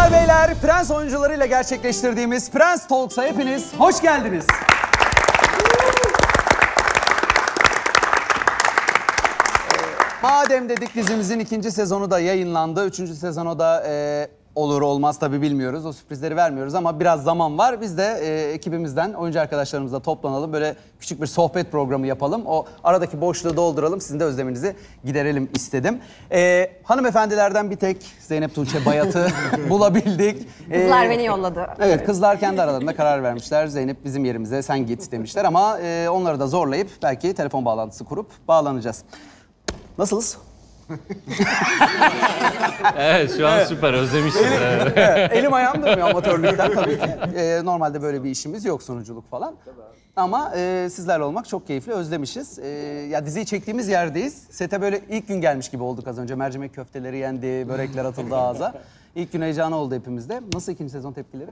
Hanımlar beyler, Prens oyuncularıyla gerçekleştirdiğimiz Prens Talks'a hepiniz hoş geldiniz. Madem dedik dizimizin 2. sezonu da yayınlandı. 3. sezonu da olur olmaz tabii bilmiyoruz. O sürprizleri vermiyoruz ama biraz zaman var. Biz de ekibimizden, oyuncu arkadaşlarımızla toplanalım. Böyle küçük bir sohbet programı yapalım. O aradaki boşluğu dolduralım. Sizin de özleminizi giderelim istedim. Hanımefendilerden bir tek Zeynep Tuğçe Bayat'ı bulabildik. Kızlar beni yolladı. Evet, kızlar kendi aralarında karar vermişler. Zeynep bizim yerimize sen git demişler ama onları da zorlayıp belki telefon bağlantısı kurup bağlanacağız. Nasılız? Evet, şu an süper özlemişiz. Elim ayağım durmuyor amatörlükten tabii ki. Normalde böyle bir işimiz yok, sunuculuk falan. Ama sizlerle olmak çok keyifli, özlemişiz. Ya diziyi çektiğimiz yerdeyiz. Sete böyle ilk gün gelmiş gibi olduk az önce. Mercimek köfteleri yendi, börekler atıldı ağza. İlk gün heyecanı oldu hepimizde. Nasıl 2. sezon tepkileri?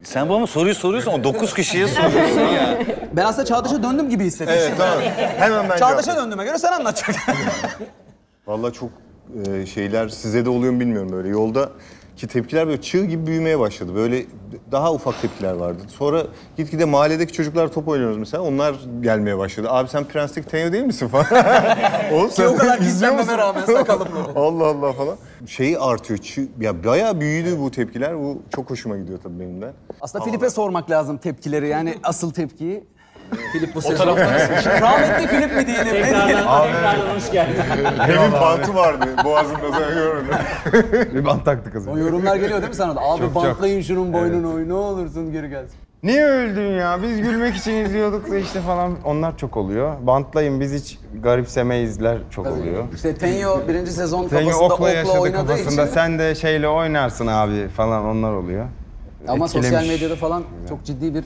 Sen bana soruyu soruyorsun ama 9 kişiye soruyorsun ya. Ben aslında Çağdaş'a döndüm gibi hissettim. Evet, tamam. Hemen ben Çağdaş'a döndüğüme göre sen anlatacaksın. Vallahi çok şeyler size de oluyor mu bilmiyorum böyle. Yoldaki tepkiler böyle çığ gibi büyümeye başladı. Böyle daha ufak tepkiler vardı. Sonra gitgide mahalledeki çocuklar top oynuyoruz mesela. Onlar gelmeye başladı. Abi sen Prens'teki Tenyo değil misin falan. Oğlum sen O kadar izliyor musun? gizlenmeme rağmen sakalım böyle. Allah Allah falan. Şeyi artıyor. Ya bayağı büyüdü bu tepkiler. Bu çok hoşuma gidiyor tabii benim de. Aslında Filip'e sormak lazım tepkileri. Yani asıl tepkiyi. Filip bu sezon. Rahmetli Filip mi diyelim? Tekrardan hoş geldin. Benim bantı vardı boğazımda sen gördün. Bir bant taktı kızım. O yorumlar geliyor değil mi sana da? Abi Çok, bantlayın şunun boynunu, ne olursun geri gelsin. Niye öldün ya? Biz gülmek için izliyorduk da işte falan. Onlar çok oluyor. Bantlayın biz hiç garipsemeyizler çok oluyor. İşte Tenyo 1. sezon Tenyo kafasında okla yaşadı oynadığı kafasında. için. Sen de şeyle oynarsın abi falan onlar oluyor. Ama sosyal Etkilemiş. medyada falan çok ciddi bir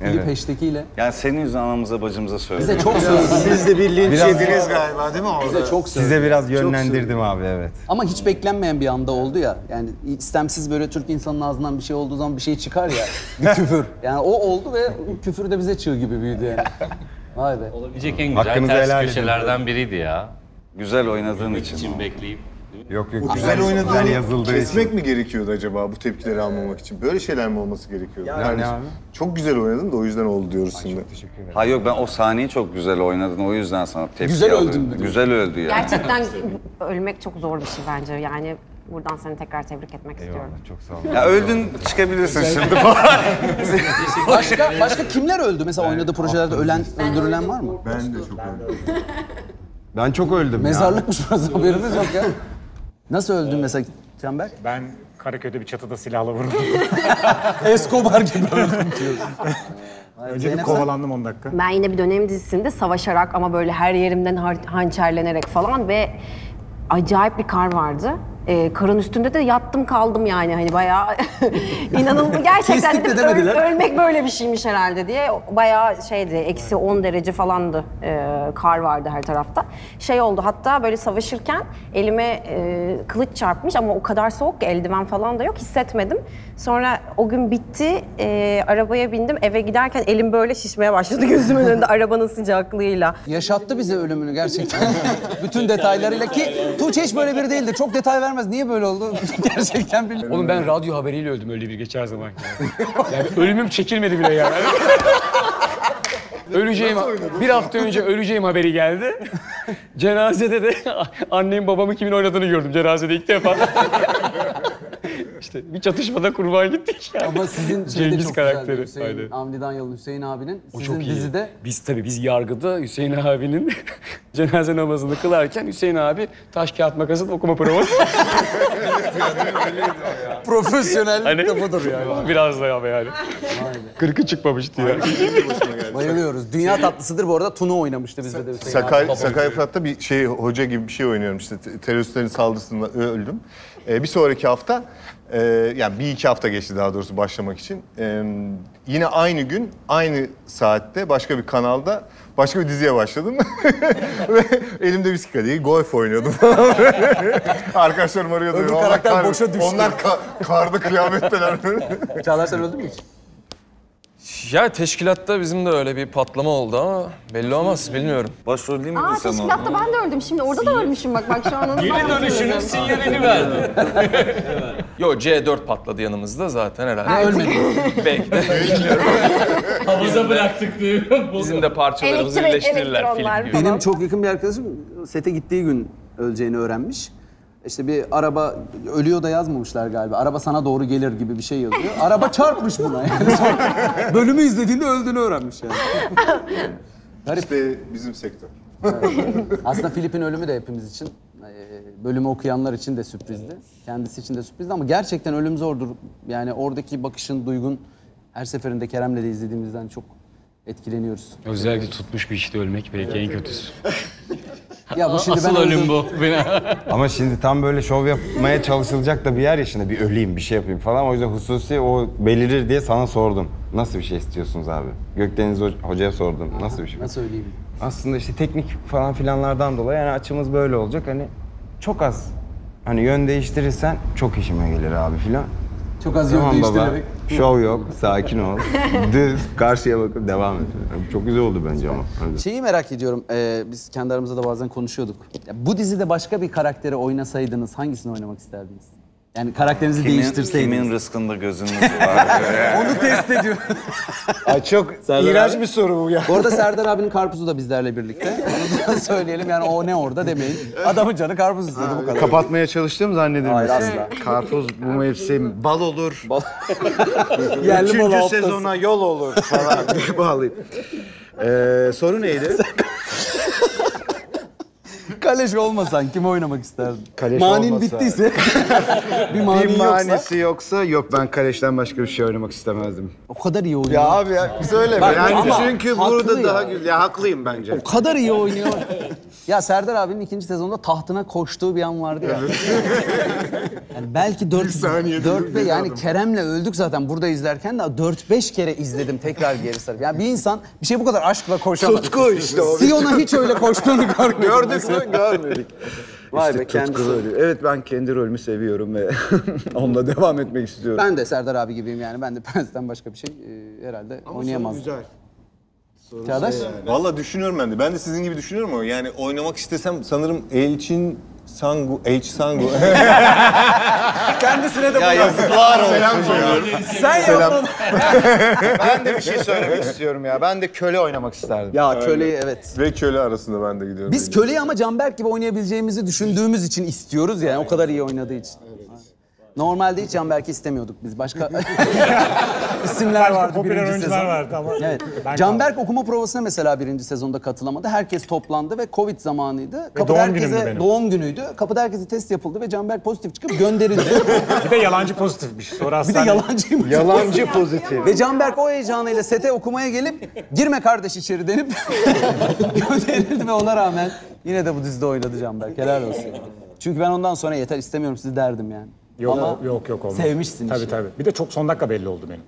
Filip Evet. hashtag'iyle. Yani senin yüzünden anamıza bacımıza söyledim. Bize çok söylediniz. Siz de bir linç Biraz- yediniz galiba değil mi orada? Bize çok Size söylediniz. biraz Çok yönlendirdim abi evet. Ama hiç beklenmeyen bir anda oldu ya. Yani istemsiz böyle Türk insanının ağzından bir şey olduğu zaman bir şey çıkar ya. Bir küfür. Yani o oldu ve küfür de bize çığ gibi büyüdü yani. Vay be. Olabilecek en güzel Hakkınızı ters helal edin. köşelerden biriydi ya. Güzel oynadığın için. İçin bekleyip. Yok Bu güzel oynadığını kesmek mi gerekiyordu acaba bu tepkileri almamak için? Böyle şeyler mi olması gerekiyordu? Yani abi. Çok güzel oynadın da o yüzden oldu diyoruz şimdi. Teşekkür ederim. Hayır yok ben o sahneyi çok güzel oynadın o yüzden sana tepki Güzel alıyorum. öldün mü diyor? Güzel öldü yani. Gerçekten ölmek çok zor bir şey bence. Yani buradan seni tekrar tebrik etmek istiyorum. Eyvallah çok sağ olun. Ya öldün çıkabilirsin şimdi falan. Başka kimler öldü? Mesela oynadığı projelerde öldürülen var mı? Ben de çok öldüm. Ben çok öldüm ya. Mezarlıkmış burası, haberimiz yok ya. Nasıl öldün mesela Canberk? Ben Karaköy'de bir çatıda silahla vuruldum. Escobar gibi öldüm diyorsun. Önce bir Zeynep sen? kovalandım 10 dakika. Ben yine bir dönem dizisinde savaşarak ama böyle her yerimden hançerlenerek falan ve acayip bir kar vardı. Karın üstünde de yattım kaldım yani hani bayağı inanılmaz gerçekten Kestik de dedim demediler. ölmek böyle bir şeymiş herhalde diye bayağı şeydi eksi 10 derece falandı kar vardı her tarafta. Şey oldu hatta böyle savaşırken elime kılıç çarpmış ama o kadar soğuk ki eldiven falan da yok hissetmedim. Sonra o gün bitti arabaya bindim eve giderken elim böyle şişmeye başladı gözümün önünde arabanın sıcaklığıyla. Yaşattı bize ölümünü gerçekten. Bütün detaylarıyla ki Tuğçe hiç böyle biri değildir. Çok detay vermez. Niye böyle oldu? Gerçekten bilmiyorum. Oğlum ben radyo haberiyle öldüm öyle bir geçer zaman. Yani ölümüm çekilmedi bile yani. Öleceğim, bir hafta önce öleceğim haberi geldi. Cenazede de annem babamın kimin oynadığını gördüm cenazede ilk defa. İşte bir çatışmada kurban gittik ya. Ama sizin şey de Cengiz çok karakteri. güzeldi. Hüseyin, Aynen. Hamdi Danyal'ın Hüseyin abinin. O Sizin çok iyi. dizide Biz yargıda Hüseyin abinin cenaze namazını kılarken Hüseyin abi taş kağıt makasın okuma provası. profesyonellik Hani de budur yani. biraz da ama yani. Kırkı çıkmamıştı ya. Bayılıyoruz. Dünya tatlısıdır bu arada. Tunu oynamıştı bizde de Hüseyin abi. Sakarya Fırat'ta bir şey hoca gibi bir şey oynuyorum işte teröristlerin saldırısında öldüm. Bir sonraki hafta yani bir iki hafta geçti daha doğrusu başlamak için. Yine aynı gün aynı saatte başka bir kanalda başka bir diziye başladım. Ve elimde viski kadehi golf oynuyordum falan. Arkadaşlarım arıyordu. Öbür Allah karakter boşa düştü. Onlar karda kıyametteler. Çağlar sen öldün mü hiç? Ya teşkilatta bizim de öyle bir patlama oldu ama belli olmaz, bilmiyorum. Başrol değil miydin Aa sen teşkilatta ben de öldüm. Şimdi orada da ölmüşüm bak şu an onu Geri dönüşünün sinyalini verdi. Yo C4 patladı yanımızda zaten herhalde. Ha, ölmedi. Belki de Havuza bıraktık diyor. bizim de parçalarımızı birleştirirler elektronlar film gibi. Benim çok yakın bir arkadaşım sete gittiği gün öleceğini öğrenmiş. İşte bir araba ölüyor da yazmamışlar galiba. Araba sana doğru gelir gibi bir şey yazıyor. Araba çarpmış buna yani. Sonra bölümü izlediğinde öldüğünü öğrenmiş yani. İşte bizim sektör. Aslında Filip'in ölümü de hepimiz için, bölümü okuyanlar için de sürprizdi. Kendisi için de sürprizdi ama gerçekten ölüm zordur. Yani oradaki bakışın, duygun her seferinde Kerem'le de izlediğimizden çok etkileniyoruz. Özellikle tutmuş bir işte ölmek belki en kötüsü. Ya bu şimdi Asıl ben ölüm öldüm. bu. Ama şimdi tam böyle şov yapmaya çalışılacak da bir yer ya, şimdi bir öleyim, bir şey yapayım falan. O yüzden hususi o belirir diye sana sordum. Nasıl bir şey istiyorsunuz abi? Gökdeniz Hoca'ya sordum. Nasıl bir şey? Nasıl söyleyeyim? Aslında işte teknik falan filanlardan dolayı yani açımız böyle olacak. Hani çok az. Hani yön değiştirirsen çok işime gelir abi filan. Çok az yön Tamam baba, değiştirerek. şov yok, sakin ol. Düz, karşıya bakıp devam et. Çok güzel oldu bence ama. Hadi. Şeyi merak ediyorum, biz kendi aramızda da bazen konuşuyorduk. Ya, bu dizide başka bir karakteri oynasaydınız hangisini oynamak isterdiniz? Yani karakterinizi değiştirseydiniz. Kimin rızkında gözünüz var? Onu test ediyorum. Ay çok iğrenç bir soru bu ya. Bu arada Serdar abinin karpuzu da bizlerle birlikte. Onu da söyleyelim yani o ne orada demeyin. Adamın canı karpuz istedi bu kadar. Kapatmaya çalıştığım zannediyorum. Hayır, asla. Karpuz bu mevsim bal olur. Yerli malı Üçüncü haftası. sezona yol olur falan diye bağlayayım. Soru neydi? Kaleş olmasan kim oynamak isterdin? Kaleş Manin olmasa. bittiyse. Bir manin Bir yoksa. manisi yoksa yok, ben Kaleş'ten başka bir şey oynamak istemezdim. O kadar iyi oynuyor. Ya abi ya söyleme. Bak, Yani ama çünkü haklı burada ya. daha güzel. Ya haklıyım bence. O kadar iyi oynuyor. Ya Serdar abinin ikinci sezonda tahtına koştuğu bir an vardı ya. Yani belki 4 ve yani Kerem'le öldük zaten burada izlerken de 4-5 kere izledim tekrar geri sarıp. Yani bir insan bir şey bu kadar aşkla koşamaz. Tutku işte o. Sion'a hiç öyle koştuğunu görmedim. Gördük mü? Görmedik. Vay İşte be kendisi. tutku böyle. Evet, ben kendi rolümü seviyorum ve onunla devam etmek istiyorum. Ben de Serdar abi gibiyim yani. Ben de Prens'ten başka bir şey herhalde oynayamazdım. Güzel. Çağdaş? Vallahi düşünüyorum ben de. Ben de sizin gibi düşünüyorum ama yani oynamak istesem sanırım Elçin Sangu, Kendisine de ya yazıklar olsun. Selam sen yapmadın. Ben de bir şey söylemek istiyorum ya. Ben de köle oynamak isterdim. Ya köleyi evet. Ve köle arasında ben de gidiyorum. Biz köleyi ama Canberk gibi oynayabileceğimizi düşündüğümüz için istiyoruz yani o kadar iyi oynadığı için. Normalde hiç Canberk'i istemiyorduk biz. Başka isimler vardı popüler birinci oyuncular sezon. vardı ama Evet. ben Canberk okuma provasına mesela birinci sezonda katılamadı. Herkes toplandı ve Covid zamanıydı. Kapıda doğum herkese günümdü benim. doğum günüydü. Kapıda herkese test yapıldı ve Canberk pozitif çıkıp gönderildi. bir de yalancı pozitifmiş. Sonra Bir de hastane... yalancıymış. Yalancı pozitif. Ve Canberk o heyecanıyla sete okumaya gelip girme kardeş içeri denip gönderildi ve ona rağmen yine de bu dizide oynadı Canberk. Helal olsun. Çünkü ben ondan sonra yeter istemiyorum sizi derdim yani. Yok, Ama yok olmaz. sevmişsin Tabii işi. tabii. Bir de çok son dakika belli oldu benim.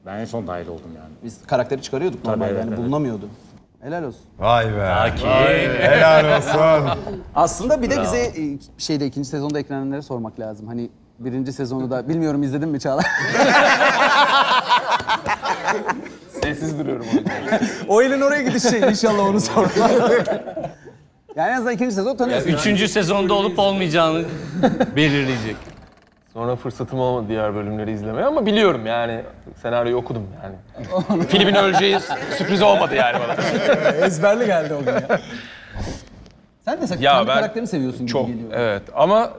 Ben en son dahil oldum yani. Biz karakteri çıkarıyorduk Tabii, normalde evet, yani evet. bulunamıyordu. Helal olsun. Vay be. Sakin. Helal olsun. Aslında bir de bize şeyde ikinci sezonda eklenenlere sormak lazım. Hani birinci sezonu da bilmiyorum izledin mi Çağlar? Sessiz duruyorum o yüzden. O elin oraya gidiş şey inşallah onu sorma. Yani en azından ikinci sezon tanıyorsun. Üçüncü sezonda olup olmayacağını belirleyecek. Sonra fırsatım olmadı diğer bölümleri izlemeye ama biliyorum yani senaryoyu okudum yani. Filmin öleceği sürpriz olmadı yani bana. Ezberli geldi o gün ya. Sen de kendi karakterini seviyorsun gibi çok, geliyor. evet ama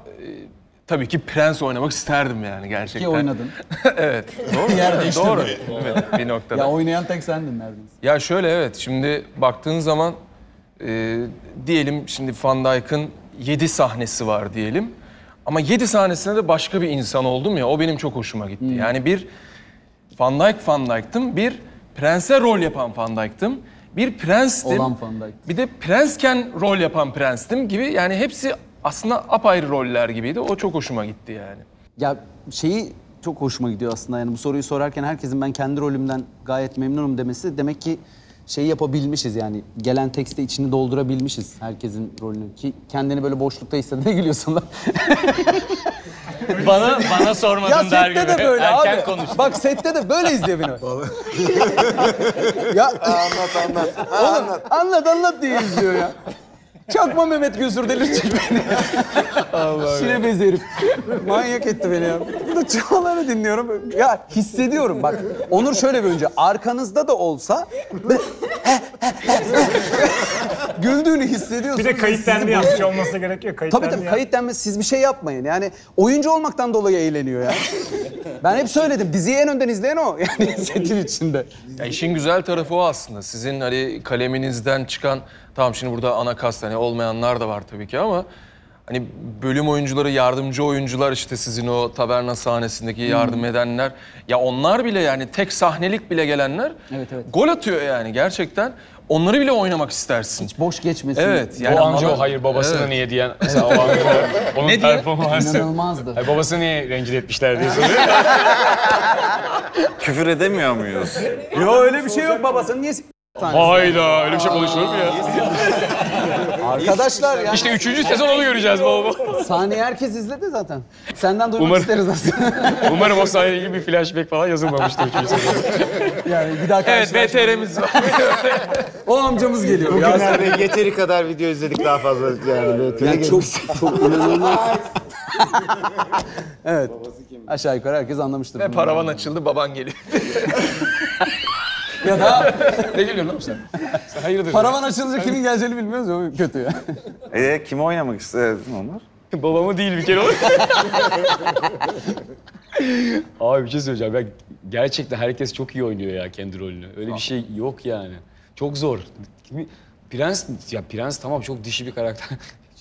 tabii ki prens oynamak isterdim yani gerçekten. Ki oynadın. Evet. Doğru. Yer değiştirdin. Doğru. Evet, bir noktada. Ya oynayan tek sendin neredeyse. Ya şöyle evet şimdi baktığın zaman diyelim şimdi Van Dijk'ın 7 sahnesi var diyelim. Ama 7 sahnesinde de başka bir insan oldum ya o benim çok hoşuma gitti. Yani bir Van Dijk'tım, bir prense rol yapan Van Dijk'tım, bir prenstim. Olan Van Dijk. Bir de prensken rol yapan prenstim gibi yani hepsi aslında apayrı roller gibiydi. O çok hoşuma gitti yani. Ya şeyi çok hoşuma gidiyor aslında yani bu soruyu sorarken herkesin ben kendi rolümden gayet memnunum demesi demek ki şeyi yapabilmişiz yani gelen tekste içini doldurabilmişiz herkesin rolünü ki kendini böyle boşlukta hissedene gülüyorsun lan. Bana sormadın Ya der gibi. sette de böyle Erken abi. konuş. Bak sette de böyle izliyor beni. Ya Anlat. anlat diye izliyor ya. Çakma Mehmet Günsür delirtecek beni. Allah Şile bezi herif. Manyak etti beni ya. Burada Çağlar'ı dinliyorum. Ya hissediyorum bak. Onur şöyle bir oyuncu. Arkanızda da olsa güldüğünü hissediyorsunuz. Bir de kayıt denme yapmış olmasına gerek yok. Tabii kayıt denmesi, siz bir şey yapmayın. Yani oyuncu olmaktan dolayı eğleniyor ya. Ben hep söyledim, diziyi en önden izleyen o. Yani setin içinde. Ya işin güzel tarafı o aslında. Sizin hani kaleminizden çıkan, tamam şimdi burada ana kast hani olmayanlar da var tabii ki ama hani bölüm oyuncuları, yardımcı oyuncular, işte sizin o taverna sahnesindeki yardım edenler, ya onlar bile yani tek sahnelik bile gelenler Evet. gol atıyor yani gerçekten. Onları bile oynamak istersin. Hiç boş geçmesin. Evet. Yani o amca ama- o hayır babasına Evet. niye diyen mesela o amca onun Ne diyor? performansı. İnanılmazdı. Ay babasını niye rencide etmişler diye soruyor. Küfür edemiyor muyuz? Yo öyle bir şey yok babasının niye Hayda öyle bir şey konuşulur mu ya? Arkadaşlar ya. İşte 3. sezon onu göreceğiz baba. Sahneyi herkes izledi zaten. Senden duymak Umarım. isteriz aslında. Umarım o sahneyle ilgili bir flashback falan yazılmamıştır 3. sezon. Yani bir daha Evet, VTR'miz var. O amcamız geliyor. Ya, Bugünlerde yeteri kadar video izledik daha fazla yani. yani çok inanılmaz. Evet. Aşağı yukarı herkes anlamıştır. Ve paravan açıldı, baban geliyor. Ya da Ne geliyorsun lan sen? Sen hayırdır? paravan açılınca kimin geleceğini bilmiyoruz ya. O kötü ya. Kimi oynamak isterdin onlar? Babamı değil bir kere o. Abi bir şey söyleyeceğim. Ben gerçekten herkes çok iyi oynuyor ya kendi rolünü. Öyle bir şey yok yani. Çok zor. Prens tamam çok dişi bir karakter.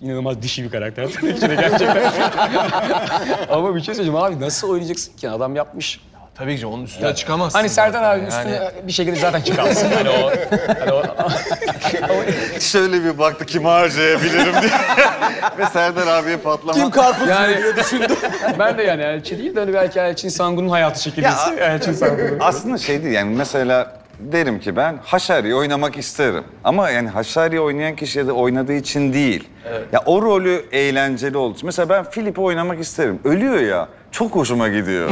İnanılmaz dişi bir karakter tabii ki de gerçekten. Ama bir şey söyleyeceğim abi nasıl oynayacaksın ki? Adam yapmış. Tabii ki onun üstüne çıkamazsın. Hani Serdar zaten. abinin üstüne bir şekilde zaten çıkarsın. Hani o Şöyle bir baktı kimi harcayabilirim diye. Ve Serdar abiye patlama. Kim karpuz Yani- diye düşündü. ben de yani Elçi değil de hani belki Elçin Sangun'un hayatı şekillesi. Elçin Sangun'un. Aslında şey değil yani mesela derim ki ben Haşari oynamak isterim. Ama yani Haşari oynayan kişiye de oynadığı için değil. Ya o rolü eğlenceli olduğu için. Mesela ben Filip'i oynamak isterim. Ölüyor ya. Çok hoşuma gidiyor.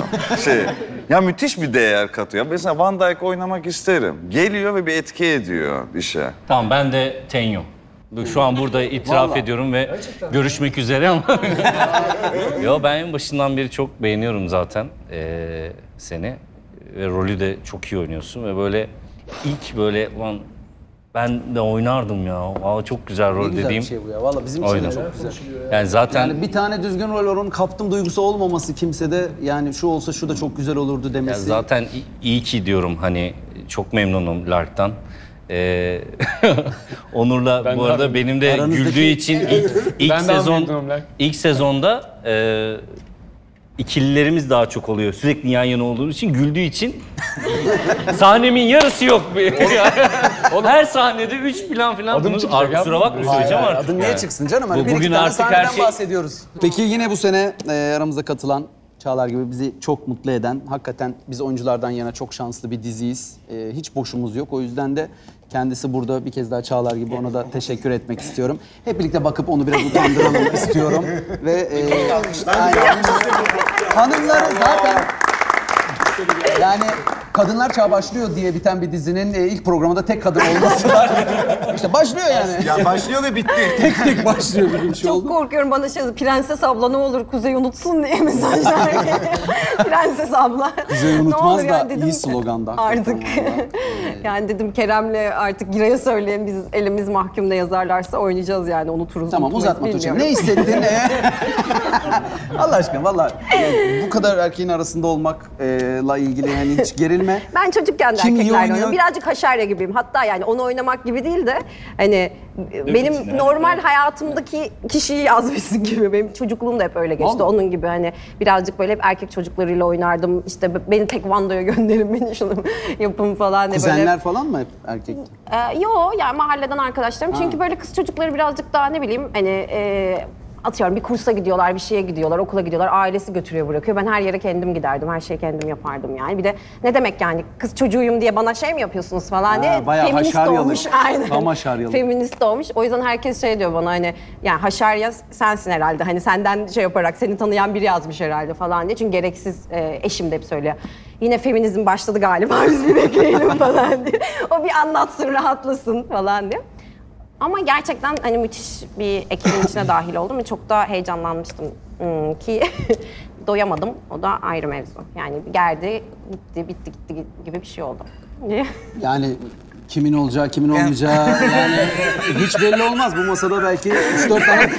Ya müthiş bir değer katıyor. Mesela Van Dijk oynamak isterim. Geliyor ve bir etki ediyor işe. Tamam ben de Tenyo. Şu an burada itiraf ediyorum ve görüşmek üzere ama... Yo ben en başından beri çok beğeniyorum zaten seni. Ve rolü de çok iyi oynuyorsun ve böyle ilk böyle ulan ben de oynardım ya. Aa, çok güzel rol Ne güzel dediğim. bir şey bu ya. Valla bizim için Oyna. de çok güzel. Yani zaten Yani bir tane düzgün rol var, onun kaptım duygusu olmaması kimsede, yani şu olsa şu da çok güzel olurdu ya demesi. zaten iyi ki diyorum hani çok memnunum Lark'tan. Onur'la Ben bu de arada abi. benim de Aranızdaki- güldüğü için ilk Ben de sezon memnunum Lark. ilk sezonda ikililerimiz daha çok oluyor. Sürekli yan yana olduğumuz için, güldüğü için sahnemin yarısı yok. Her sahnede 3 plan falan. Adım Bunu- çıkacak ya. Kusura bakma söyleyeceğim artık. Adın niye yani. çıksın canım? Hani Bu- bir iki bugün tane artık sahneden her şey- bahsediyoruz. Peki yine bu sene aramıza katılan Çağlar gibi bizi çok mutlu eden, hakikaten biz oyunculardan yana çok şanslı bir diziyiz. Hiç boşumuz yok. O yüzden de kendisi burada bir kez daha Çağlar gibi ona da teşekkür etmek istiyorum. Hep birlikte bakıp onu biraz utandıralım istiyorum. Ve aynen. Hanımları zaten yani Kadınlar Çağı başlıyor diye biten bir dizinin ilk programında tek kadın olması var. İşte başlıyor yani. Ya başlıyor ve bitti. Tek başlıyor gibi bir şey Çok oldu. korkuyorum bana Prenses abla ne olur Kuzey unutsun diye mesajlar geliyor. Prenses abla. Kuzey Ne unutmaz olur da ya dedim iyi ki, sloganda. Artık. Yani dedim Kerem'le artık Giray'a söyleyelim biz elimiz mahkumda yazarlarsa oynayacağız yani unuturuz. Tamam unutmayız, uzatma Tuğçe. bilmiyorum. Ne hissettin? Allah aşkına valla yani bu kadar erkeğin arasında olmakla ilgili yani hiç gerilme. Ben çocukken de Kim iyi erkeklerle oynuyor? oynadım. Birazcık Haşarya gibiyim. Hatta yani onu oynamak gibi değil de hani benim normal hayatımdaki kişiyi yazmışsın gibi. Benim çocukluğum da hep öyle geçti. Vallahi. Onun gibi hani birazcık böyle hep erkek çocuklarıyla oynardım. İşte beni tekvandoya gönderin, beni şunu yapın falan diye böyle. Kuzenler falan mı hep erkek? Yo yani mahalleden arkadaşlarım. Çünkü böyle kız çocukları birazcık daha ne bileyim hani atıyorum bir kursa gidiyorlar, bir şeye gidiyorlar, okula gidiyorlar, ailesi götürüyor bırakıyor. Ben her yere kendim giderdim, her şeyi kendim yapardım yani. Bir de ne demek yani kız çocuğuyum diye bana şey mi yapıyorsunuz falan diye bayağı feminist haşaryalı. olmuş. Aynen. Tam haşaryalı. Feminist olmuş. O yüzden herkes şey diyor bana hani yani haşarya sensin herhalde. Hani senden şey yaparak seni tanıyan biri yazmış herhalde falan diye. Çünkü gereksiz eşim de hep söylüyor. Yine feminizm başladı galiba biz bir bekleyelim falan diye. O bir anlatsın rahatlasın falan diye. Ama gerçekten hani müthiş bir ekibin içine dahil oldum ve çok da heyecanlanmıştım ki doyamadım. O da ayrı mevzu. Yani geldi, gitti, bitti, gitti gibi bir şey oldu. Yani kimin olacağı, kimin olmayacağı yani hiç belli olmaz. Bu masada belki 3-4 tane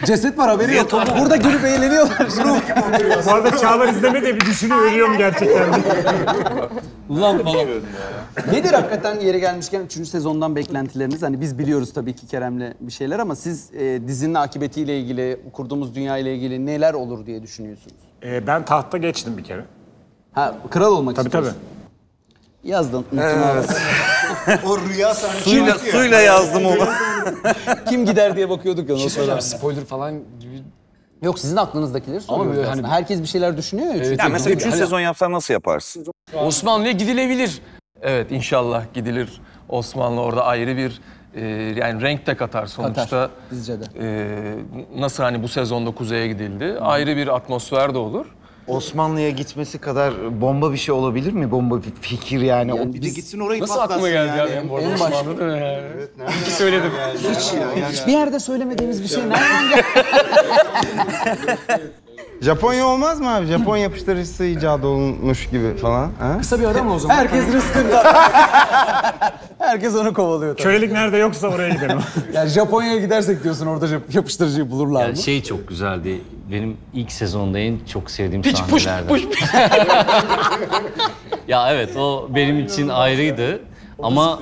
ceset var, haberi yok. Burada gülüp eğleniyorlar. Bu arada Çağlar izlemedi de bir düşünüyor, ölüyorum gerçekten. Ulan falan. Nedir hakikaten yeri gelmişken 3. sezondan beklentileriniz? Hani biz biliyoruz tabii ki Kerem'le bir şeyler ama siz dizinin akıbetiyle ilgili, kurduğumuz dünya ile ilgili neler olur diye düşünüyorsunuz? Ben tahta geçtim bir kere. Ha, kral olmak Tabii istiyorsun. Yazdın. O rüya sahnesi. Suyla yazdım onu. Kim gider diye bakıyorduk ya. Bir şey söyleyeceğim, spoiler falan gibi. Yok, sizin aklınızdakileri soruyoruz böyle aslında. hani- herkes bir şeyler düşünüyor ya. çünkü. Ya mesela 3. sezon yapsan nasıl yaparsın? Osmanlı'ya gidilebilir. Evet inşallah gidilir. Osmanlı orada ayrı bir yani renk de katar sonuçta. Katar, bizce de. Nasıl hani bu sezonda kuzeye gidildi. Ayrı bir atmosfer de olur. Osmanlı'ya gitmesi kadar bomba bir şey olabilir mi? Bomba bir fikir yani. O bir de gitsin orayı Nasıl patlatsın aklıma geldi yani. ya benim bu arada En başta. Osmanlı değil mi ya? İyi ki söyledim. Hiçbir yerde söylemediğimiz bir şey nereden geldi? Japonya olmaz mı abi? Japon yapıştırıcısı icadı olmuş gibi falan. Ha? Kısa bir ara mı o zaman? Herkes rızkında. Herkes onu kovalıyor tabii. Kölelik nerede yoksa oraya gidelim. Yani Japonya'ya gidersek diyorsun orada yapıştırıcıyı bulurlar Yani mı? şey çok güzeldi. Benim ilk sezonda en çok sevdiğim Piç puş sahnelerden. puş. Ya evet, o benim için ayrıydı. Ama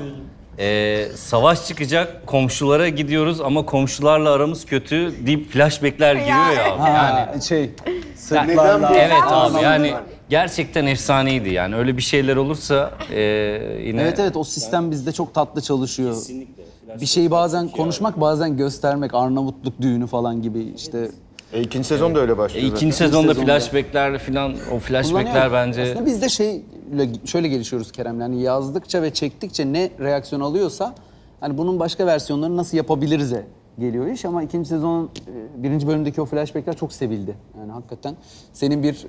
savaş çıkacak, komşulara gidiyoruz ama komşularla aramız kötü deyip flashbackler giriyor ya. Yani Şey, sırtlarla. evet abi, yani gerçekten efsaneydi yani. Öyle bir şeyler olursa yine... Evet, o sistem bizde çok tatlı çalışıyor. Kesinlikle. Bir şeyi bazen konuşmak, bazen göstermek. Arnavutluk düğünü falan gibi işte. İkinci sezon da öyle başlıyor. İkinci sezonda flashbackler falan, o flashbackler kullanıyor. bence... Aslında biz de şöyle gelişiyoruz Kerem'le. Yani yazdıkça ve çektikçe ne reaksiyon alıyorsa hani bunun başka versiyonlarını nasıl yapabiliriz'e geliyor iş. Ama ikinci sezonun birinci bölümdeki o flashbackler çok sevildi. Yani hakikaten senin bir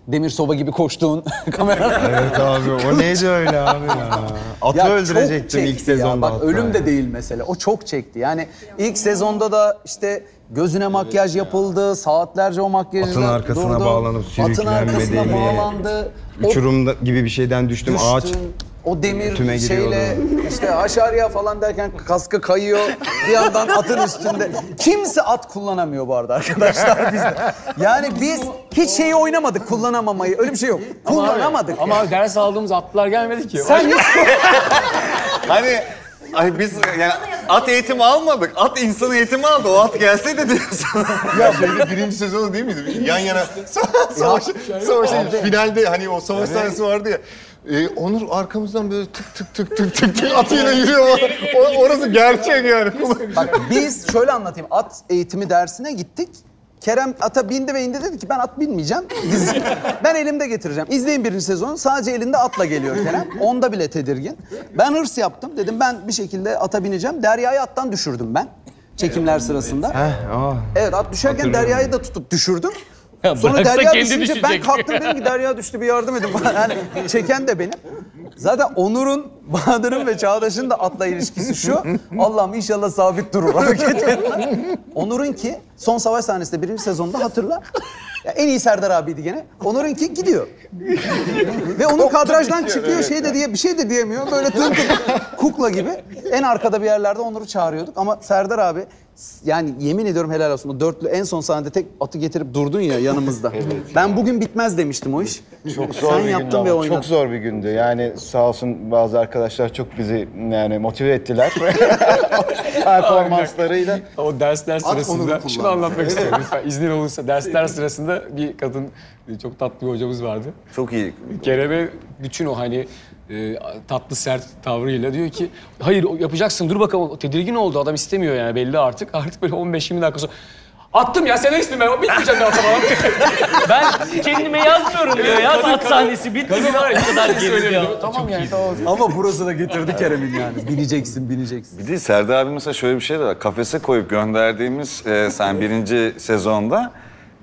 demir soba gibi koştuğun kamera. Evet abi, o neydi öyle abi ya? Atı Ya çok öldürecektim ilk çekti ya. sezonda. Bak hatta ölüm ya. de değil mesele. O çok çekti. Yani ilk sezonda da işte gözüne makyaj yapıldı. Saatlerce o makyajla Atın arkasına durdu. bağlanıp Atın sürüklenmedi arkasına mi? bağlandı. O Uçurumda gibi bir şeyden düştüm. Ağaç o demir tüme şeyle işte haşarya falan derken kaskı kayıyor. Bir yandan atın üstünde. Kimse at kullanamıyor bu arada arkadaşlar bizde. Yani biz hiç şeyi oynamadık, kullanamamayı. Öyle bir şey yok. Kullanamadık. Ama abi ders aldığımız atlılar gelmedi ki. Sen hiç Hani biz yani at eğitimi almadık. At insan eğitimi aldı. O at gelseydi diyorsun. Ya şeyde birinci sezonu değil miydi? Yan yana savaş finalde hani o savaş sahnesi vardı ya. Onur arkamızdan böyle tık tık atıyla yürüyor. Orası gerçek yani. Bak biz şöyle anlatayım. At eğitimi dersine gittik. Kerem ata bindi ve indi, dedi ki ben at binmeyeceğim. Ben elimde getireceğim. İzleyin birinci sezonu. Sadece elinde atla geliyor Kerem. Onda bile tedirgin. Ben hırs yaptım. Dedim ben bir şekilde ata bineceğim. Derya'yı attan düşürdüm ben. Çekimler sırasında. Evet, at düşerken Derya'yı da tutup düşürdüm. Sonra bıraksa Derya kendi düşünce ben düşecek. kalktım, dedim ki Derya düştü, bir yardım edin bana. Yani çeken de benim. Zaten Onur'un, Bahadır'ın ve Çağdaş'ın da atla ilişkisi şu. Allah'ım inşallah sabit durur hareket. Onur'un ki son savaş sahnesinde birinci sezonda hatırla. Ya en iyi Serdar abiydi gene. Onur'un ki gidiyor. Ve onun kadrajdan çıkıyor, şey de diye bir şey de diyemiyor. Böyle kukla gibi. En arkada bir yerlerde Onur'u çağırıyorduk ama Serdar abi, yani yemin ediyorum helal olsun. O dörtlü en son sahnede tek atı getirip durdun ya yanımızda. Ben bugün bitmez demiştim o iş. Çok zor Sen bir gündü yaptın ama ve oynadın. çok zor bir gündü. Yani sağ olsun bazı arkadaşlar çok bizi yani motive ettiler. Performanslarıyla. O dersler Onur'u sırasında, şunu kullandı. anlatmak istiyorum lütfen iznin olursa. Dersler sırasında bir kadın, çok tatlı bir hocamız vardı. Çok iyi. Kerem'e bütün o hani tatlı sert tavrıyla diyor ki hayır yapacaksın, dur bakalım. O tedirgin oldu, adam istemiyor yani belli artık. Artık böyle 15-20 dakika sonra Attım ya senaristim ben. Bitmeyeceğim de atamam. Ben kendime yazmıyorum diyor ya. At sahnesi bitti. Kadın var ya. Bu kadar geri Tamam yani tamam. Ama burası da getirdi Kerem'in yani. Bineceksin. Bir de Serdar abi mesela şöyle bir şey de var. Kafese koyup gönderdiğimiz sen 1. sezonda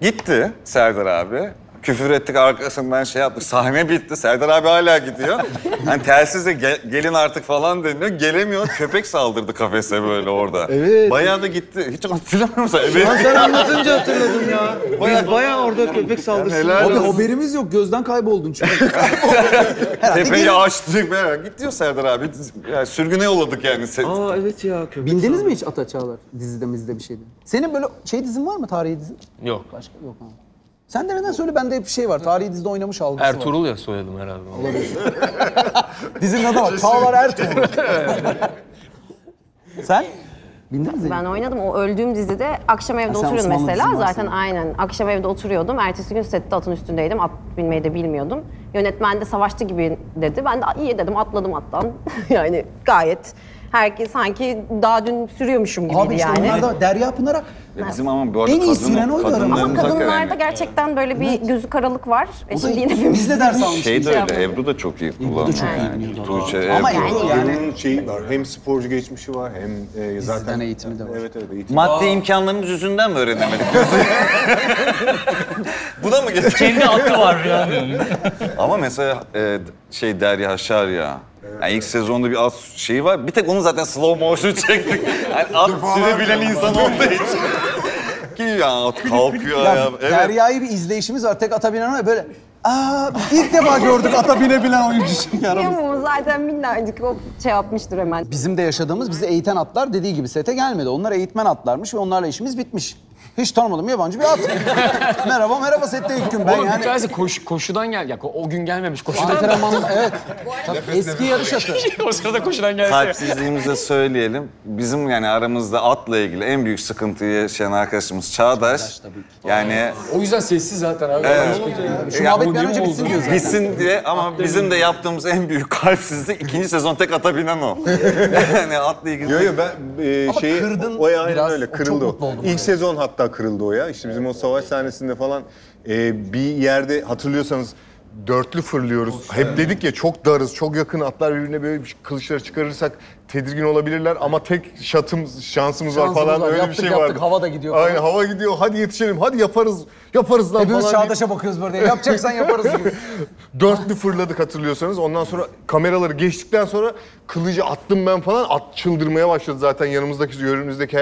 gitti Serdar abi. Küfür ettik arkasından şey yaptık. Sahne bitti. Serdar abi hala gidiyor. Hani telsizle gelin artık falan deniliyor. Gelemiyor. Köpek saldırdı kafese böyle orada. Evet. Bayağı da gitti. Hiç hatırlamıyor musun? Evet. Lan sen anlatınca hatırladım ya. Bayağı orada köpek saldırısı. helal Abi olsun. haberimiz yok. Gözden kayboldun çünkü. Tepeyi açtık. Gidiyor Serdar abi. Yani sürgüne yolladık yani. Aa evet ya köpek. Bindiniz mi hiç ata Çağlar? Dizide bir şeydi. Senin böyle dizin var mı? Tarihi dizin? Yok. Başka yok ha. Sen de neden söyle, bende hep bir şey var. Tarihi dizide oynamış algısı var. Ertuğrul ya soyadım herhalde. Dizinin adı var. Çağlar Ertuğrul. Sen? Bindiniz mi? Ben oynadım. O öldüğüm dizide akşam evde sen oturuyordum Osmanlı mesela. dizin var Zaten senin. aynen. Akşam evde oturuyordum. Ertesi gün sette atın üstündeydim. At binmeyi de bilmiyordum. Yönetmen de savaşçı gibi dedi. Ben de iyi dedim, atladım attan. Yani gayet herkes sanki daha dün sürüyormuşum gibiydi Abi işte yani. onlar da Derya Pınarak. Bizim ama bu arada En iyi Sinan oydu aramızda. Ama kadınlarımız kadınlarda hakikaten- gerçekten böyle bir gözü karalık var. Şimdi yine Biz de ders almışız. Şey de öyle, yapalım. Ebru da çok iyi kullanıyor çok iyi yani. biliyordu. Tuğçe, Ama Ebru. Ebru yani Ebru'nun şeyi var. Hem sporcu geçmişi var hem zaten eğitimi de var. Evet eğitim. Maddi imkanlarımız yüzünden mi öğrenemedik? Bu da mı getirdi? Kendi atı var yani. Ama mesela Derya Haşar ya. Yani ilk sezonda bir at şeyi var. Bir tek onu zaten slow motion çektik. Yani at sürebilen insan olduğu için. Ki ya at kalkıyor ya. Evet. Derya'yı bir izleyişimiz var. Tek ata binen var ya böyle. İlk defa gördük ata binebilen oyuncu şimdi aramızda. Kıyamam, zaten minnacık o şey yapmıştır hemen. Bizim de yaşadığımız, bizi eğiten atlar dediği gibi sete gelmedi. Onlar eğitmen atlarmış ve onlarla işimiz bitmiş. Hiç tanımadım, yabancı bir at. merhaba sette ilk gün. Ben Oğlum bir yani tanesi koşudan gel. Ya o gün gelmemiş koşudan. antrenman, evet. Eski yarış atı. O sırada koşudan gelse. Kalpsizliğimize söyleyelim. Bizim yani aramızda atla ilgili en büyük sıkıntıyı yaşayan arkadaşımız Çağdaş. Yani O yüzden sessiz zaten abi. Şu muhabbet bir an önce bitsin diyor zaten. bitsin diye ama bizim de yaptığımız en büyük kalpsizlik 2. sezon tek ata binen o. Yani atla ilgili. Yo ben kırdın o ya aynen biraz, öyle o kırıldı çok o. mutlu oldum İlk yani. sezon hatta kırıldı o ya. İşte bizim o savaş sahnesinde falan bir yerde hatırlıyorsanız dörtlü fırlıyoruz. Hep dedik ya çok darız, çok yakın atlar birbirine böyle kılıçları çıkarırsak tedirgin olabilirler ama tek şansımız var falan var. öyle Yaptık, bir şey yaptık. var. Hava da gidiyor falan. Aynen hava gidiyor. Hadi yetişelim. Hadi yaparız lan Hepimiz falan. Çağdaş'a bakıyoruz böyle. Yapacaksan yaparız gibi. Dörtlü fırladık hatırlıyorsanız. Ondan sonra kameraları geçtikten sonra kılıcı attım ben falan. At çıldırmaya başladı zaten yanımızdaki, önümüzdeki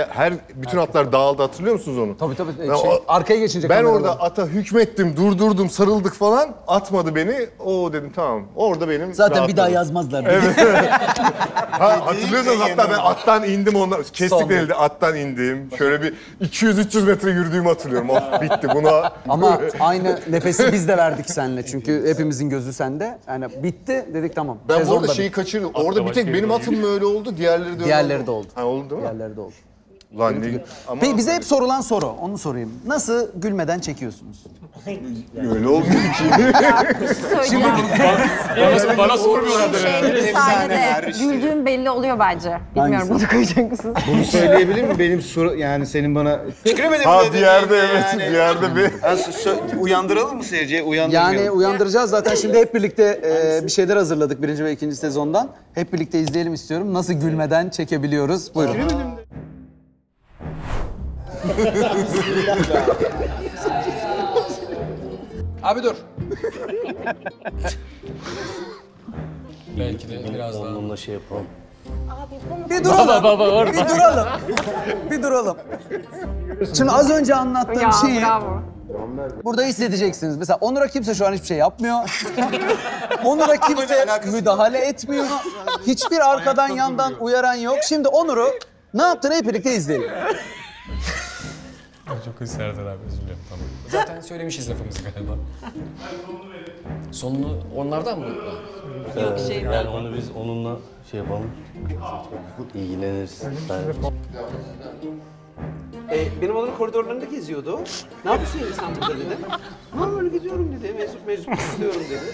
bütün atlar dağıldı. Hatırlıyor musunuz onu? Tabii. Ben Arkaya geçince Ben kameralar. orada ata hükmettim, durdurdum, sarıldık falan. Atmadı beni. O dedim tamam. Orada benim Zaten bir rahatladım. daha yazmazlar. Ha, hatırlıyorsanız hatta ben attan indim ondan. Kestik elde attan indim. Şöyle bir 200-300 metre yürüdüğümü hatırlıyorum. Oh bitti buna. Ama aynı nefesi biz de verdik seninle. Çünkü hepimizin gözü sende. Yani bitti dedik tamam. Ben bu Sezon arada da şeyi bitti. kaçırdım. Orada bir tek benim atım mı öyle oldu, diğerleri de öyle Diğerleri de oldu. Ha oldu değil mi? Diğerleri de oldu. Lan ne? Ama Peki bize hep sorulan soru. Onu sorayım. Nasıl gülmeden çekiyorsunuz? öyle olmuyor ki. Bana sormuyorlardır Şey, sahnede güldüğüm belli oluyor bence. Bilmiyorum bunu koyacak mısınız? Bunu söyleyebilir mi? Benim soru yani senin bana Ha bir yerde evet, bir yerde bir. uyandıralım mı seyirciyi? Uyandırmayalım. Yani uyandıracağız zaten. Şimdi hep birlikte bir şeyler hazırladık 1. ve 2. sezondan. Hep birlikte izleyelim istiyorum. Nasıl gülmeden çekebiliyoruz? Buyurun. Abi dur. Belki de biraz daha. Onunla şey yapalım. Bir duralım. Bir duralım. Bir duralım. Şimdi az önce anlattığım Ya şeyi bravo. burada hissedeceksiniz. Mesela Onur'a kimse şu an hiçbir şey yapmıyor. Onur'a kimse müdahale etmiyor. Hiçbir arkadan yandan uyaran yok. Şimdi Onur'u ne yaptığını hep birlikte izleyelim. Çok ısrardan abi özür dilerim tamam. Zaten söylemişiz lafımızı galiba. Sonunu onlardan mı? Yani onu biz onunla şey yapalım. İlgileniriz. Benim oğlum koridorlarında geziyordu. Ne yapıyorsun sen burada dedi. Ha böyle gidiyorum dedi. Meczup gidiyorum dedi.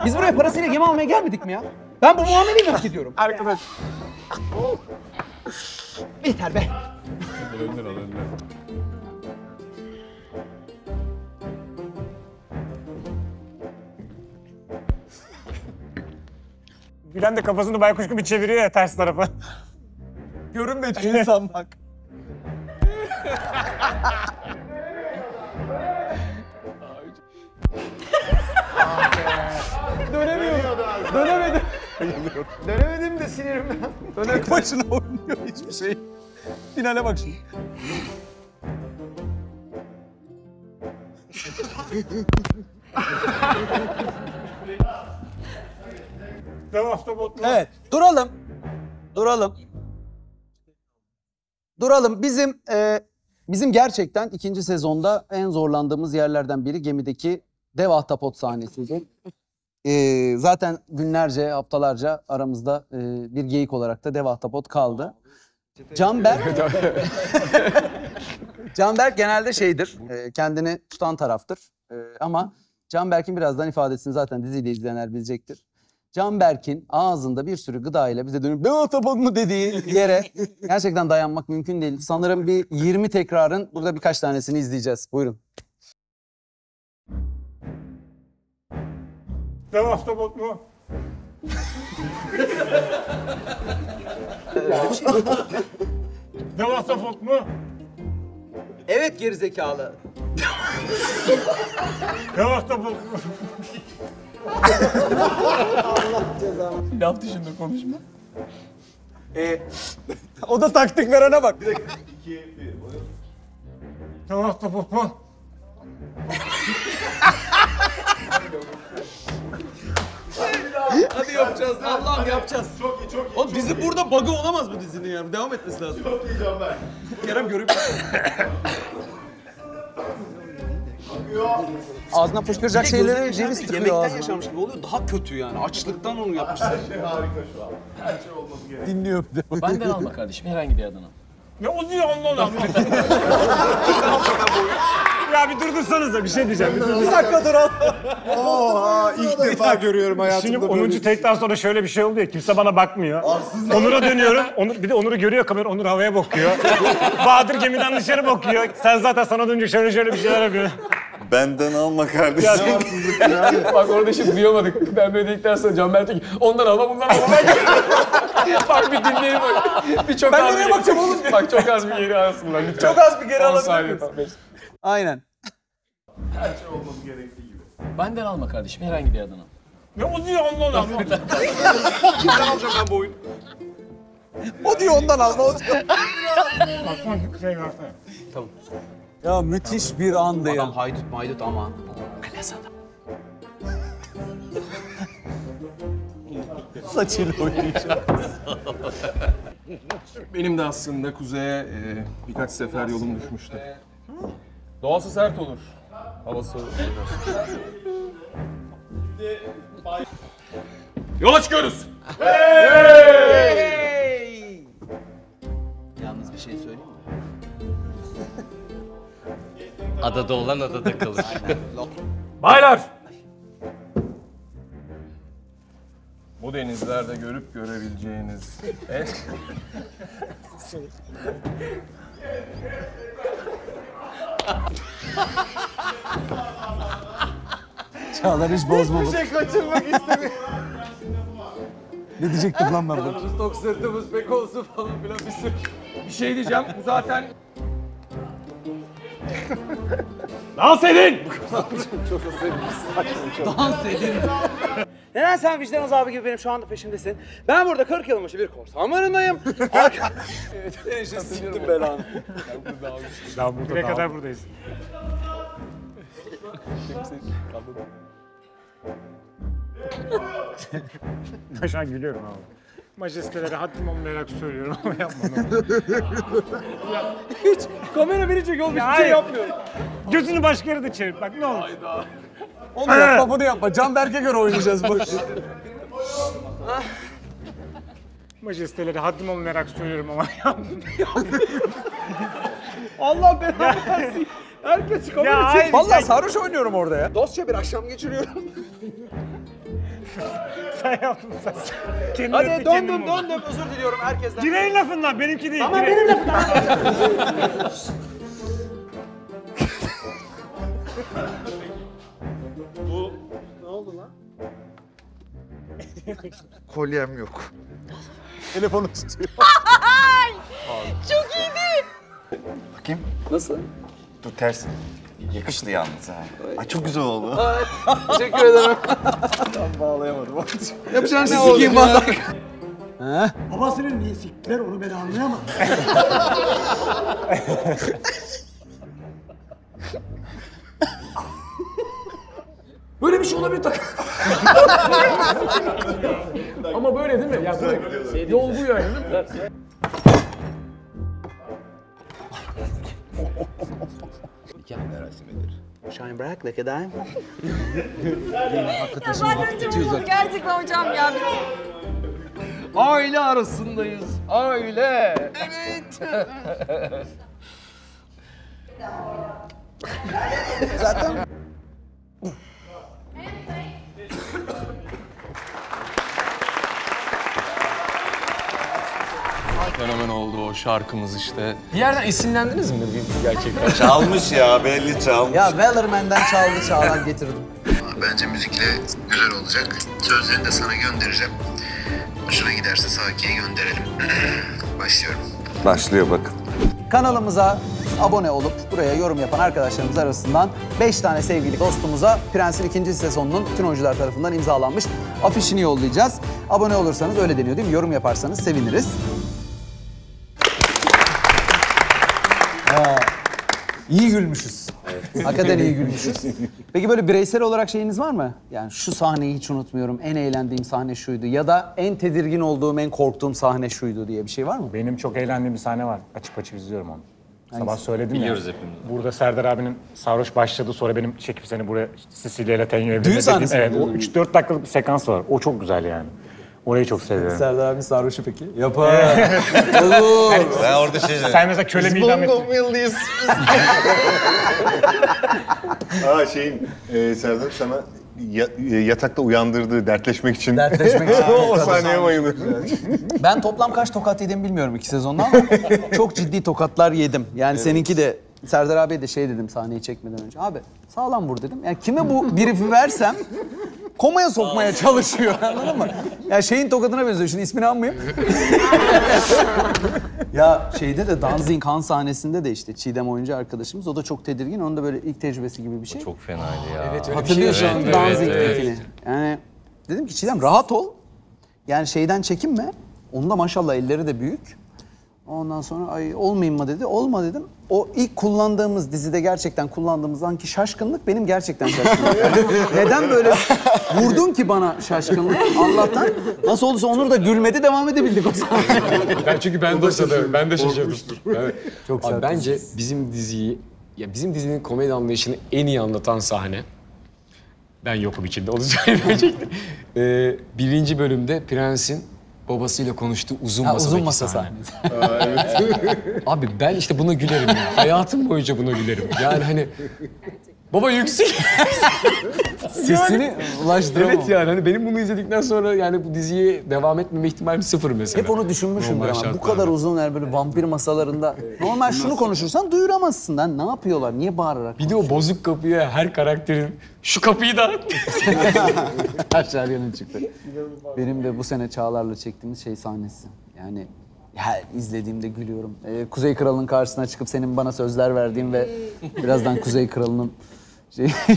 Biz buraya parasıyla gemi almaya gelmedik mi ya? Ben bu muameleyi mi hak ediyorum? Arkadaş. Yeter be. Gülen de kafasını baykuş gibi çeviriyor ya ters tarafa. Görünmediğini sanmak. Dönemedim de sinirimden. Tek başına oynuyor hiçbir şey. Finale bak şimdi. Devam tabut mu? Evet, duralım. Duralım. Bizim gerçekten ikinci sezonda en zorlandığımız yerlerden biri gemideki dev ahtapot sahnesiydi. Zaten günlerce, haftalarca aramızda bir geyik olarak da dev ahtapot kaldı. Canberk genelde şeydir, kendini tutan taraftır. Ama Canberk'in birazdan ifadesini zaten diziyle izleyenler bilecektir. Canberk'in ağzında bir sürü gıda ile bize dönüp dev ahtapot mu dediği yere gerçekten dayanmak mümkün değil. Sanırım bir 20 tekrarın burada birkaç tanesini izleyeceğiz. Buyurun. Devam tabut mu? Devam tabut mu? Evet gerizekalı. Devam tabut mu? Laf dışında konuşma. O da taktik verene bak. Devam tabut mu? Hadi yapacağız. Allah'ım yapacağız. Çok iyi, çok iyi. Oğlum dizi burada bug'ı olamaz bu dizinin ya. Devam etmesi lazım. Çok iyi Canberk. Kerem görüp... Ağzına fışkıracak şeyleri ceviz tıkıyor ağzına. Yemekten yaşamış gibi oluyor. Daha kötü yani. Açlıktan onu yapmışlar. Her şey harika şu an. Her şey olması gerekiyor. Dinliyorum. Benden alma kardeşim herhangi bir adını. Ne o diyor ondan Ya bir durdursanıza bir şey diyeceğim. Bir dakika dur al. Oha ilk defa görüyorum hayatımda. Şimdi 10. take'den sonra şöyle bir şey oldu ya, kimse bana bakmıyor. Onur'a dönüyorum, bir de Onur'u görüyor kamera, Onur havaya bakıyor. Bahadır gemiden dışarı bakıyor. Sen zaten sana dönünce şöyle bir şeyler yapıyorsun. Benden alma kardeşim. Bak orada şimdi duyamadık. Ben böyle dedikten sonra Canberk diyor ki ondan alma bundan alma. Bak bir dinleyelim bak. Bir çok Ben az nereye bir bakacağım oğlum? Bak çok az bir geri alsınlar lütfen. Çok az bir geri 10 alabilir saniye miyiz? falan. Aynen. Her şey olması gerektiği gibi. Benden alma kardeşim herhangi bir adını. Ne o diyor ondan Kimden alacağım ben bu oyunu? O diyor ondan alma. O diyor. Bakma şey versene. Tamam. Ya müthiş bir andı ya. Adam haydut ama. Klas adam. Saçıyla oynayacağım. Benim de aslında kuzeye birkaç sefer yolum düşmüştü. Doğası sert olur. Havası yola çıkıyoruz. Hey! Yalnız bir şey söyleyeyim mi? Adada olan adada kalır. Baylar! Bu denizlerde görüp görebileceğiniz en... Çağlar hiç bozmadı. Bir şey kaçırmak istemiyorum. Ne diyecektim lan ben burada? Kanımız tok sırtımız pek olsun falan filan bir sürü. Bir şey diyeceğim bu zaten... Dans edin! Dans edin. Neden sen vicdan azabı gibi benim şu anda peşimdesin? Ben burada 40 yılmış bir korsan barındayım. Senin için siktim belanı. Ne kadar buradayız? Ben şu an gülüyorum abi. Majesteleri haddim olmayarak söylüyorum ama yapmadım. Hiç kamera beni çekiyor, hiçbir şey yapmıyorum. Gözünü başka yere de çevir bak ne olur. Onu yapma, bunu yapma. Canberk'e göre oynayacağız boş. Majesteleri haddim olmayarak söylüyorum ama yapmadım. Allah belanı versin. Herkes kabul Ya edecek. hayır, Vallahi sarhoş oynuyorum orada ya. Dostça bir akşam geçiriyorum. Sen yaptın sen. Kendin Hadi ettin, döndüm kendin buldun. döndüm özür diliyorum herkesten. Direğin lafından benimki değil. Ama Direğin. benim lafımdan. Kolyem yok. Telefonu tutuyor. Çok iyiydi. Bakayım. Nasıl? Dur ters. Yakıştı yalnız ha. Ay çok güzel oldu. Teşekkür ederim. Tam bağlayamadım. Yapacağın şey sikeyim bana. Babasını niye siktiler onu ben anlayamadım. Böyle bir şey olabilir Ama böyle değil mi? Ya böyle yol bu yani değil mi? Shine bright like a dime. Gerçekten hocam ya. Aile arasındayız. Aile. Evet. Zaten Fenomen oldu o şarkımız işte. Bir yerden esinlendiniz mi gerçekten? Çalmış ya, belli çalmış. ya Wellerman'den çaldı Çağlar getirdim. Bence müzikle güzel olacak. Sözlerini de sana göndereceğim. Hoşuna giderse Saki'ye gönderelim. Başlıyorum. Başlıyor bakın. Kanalımıza abone olup buraya yorum yapan arkadaşlarımız arasından 5 tane sevgili dostumuza Prens'in 2. sezonunun bütün oyuncular tarafından imzalanmış afişini yollayacağız. Abone olursanız öyle deniyor değil mi? Yorum yaparsanız seviniriz. İyi gülmüşüz. Hakikaten iyi gülmüşüz. Peki böyle bireysel olarak şeyiniz var mı? Yani şu sahneyi hiç unutmuyorum, en eğlendiğim sahne şuydu ya da en tedirgin olduğum, en korktuğum sahne şuydu diye bir şey var mı? Benim çok eğlendiğim bir sahne var. Açıp açıp izliyorum onu. Sabah söyledim Biliyoruz ya. hepimiz. Burada Serdar abinin sarhoş başladı, sonra benim çekip seni buraya Sicilya ile Tenyo evine Düğün dediğim- sahnesi mi? Evet, o 3-4 dakikalık bir sekans var. O çok güzel yani. Orayı çok seviyorum. Serdar abi sarhoşu peki? Yapar. Ben orada şey Sen mesela köle mi idam ettin? Serdar sana yatakta uyandırdığı dertleşmek için. Dertleşmek için. O sahneye bayılıyorum. Ben toplam kaç tokat yedim bilmiyorum 2 sezonda ama çok ciddi tokatlar yedim. Yani seninki de Serdar abiye de şey dedim sahneyi çekmeden önce. Abi sağlam vur dedim. Yani kime bu brief'i versem komaya sokmaya çalışıyor anladın mı? Ya şeyin tokadına benziyor. Şimdi ismini anmayayım. Ya şeyde de Danzig Han sahnesinde de işte Çiğdem oyuncu arkadaşımız o da çok tedirgin. Onun da böyle ilk tecrübesi gibi bir şey. Çok fenaydı ya. Evet, öyle bir Hatırlıyorsun şey yaşandı. Danzig'dekini. Yani dedim ki Çiğdem rahat ol. Yani şeyden çekinme. Onun da maşallah elleri de büyük. Ondan sonra ay olmayayım mı dedi. Olma dedim. O ilk kullandığımız dizide gerçekten kullandığımız anki şaşkınlık benim gerçekten şaşkınlık. Yani neden böyle vurdun ki bana şaşkınlık? Allah'tan nasıl olduysa Onur da gülmedi devam edebildik o zaman. Çünkü ben de o sırada, ben de şaşırdım. Evet. Çok Abi sert. bence bizim diziyi, ya bizim dizinin komedi anlayışını en iyi anlatan sahne, ben yokum içinde, onu söyleyecektim. 1. bölümde Prens'in babasıyla konuştuğu uzun masadaki uzun masa sahne. sahnesi. Abi ben işte buna gülerim ya. Hayatım boyunca buna gülerim. Yani hani baba yüksek. Sesini ulaştıramam. Evet yani hani benim bunu izledikten sonra yani bu diziye devam etmeme ihtimalim sıfır mesela. Hep onu düşünmüşümdür Normal ama bu şartlarda. kadar uzun yani böyle vampir masalarında. Normal şunu konuşursan duyuramazsın lan. Ne yapıyorlar? Niye bağırarak? Bir de o bozuk kapıya her karakterin şu kapıyı da Aşağı yönü çıktı. Benim de bu sene Çağlar'la çektiğimiz şey sahnesi. Yani her izlediğimde gülüyorum. Kuzey Kralı'nın karşısına çıkıp senin bana sözler verdiğin ve birazdan Kuzey Kralı'nın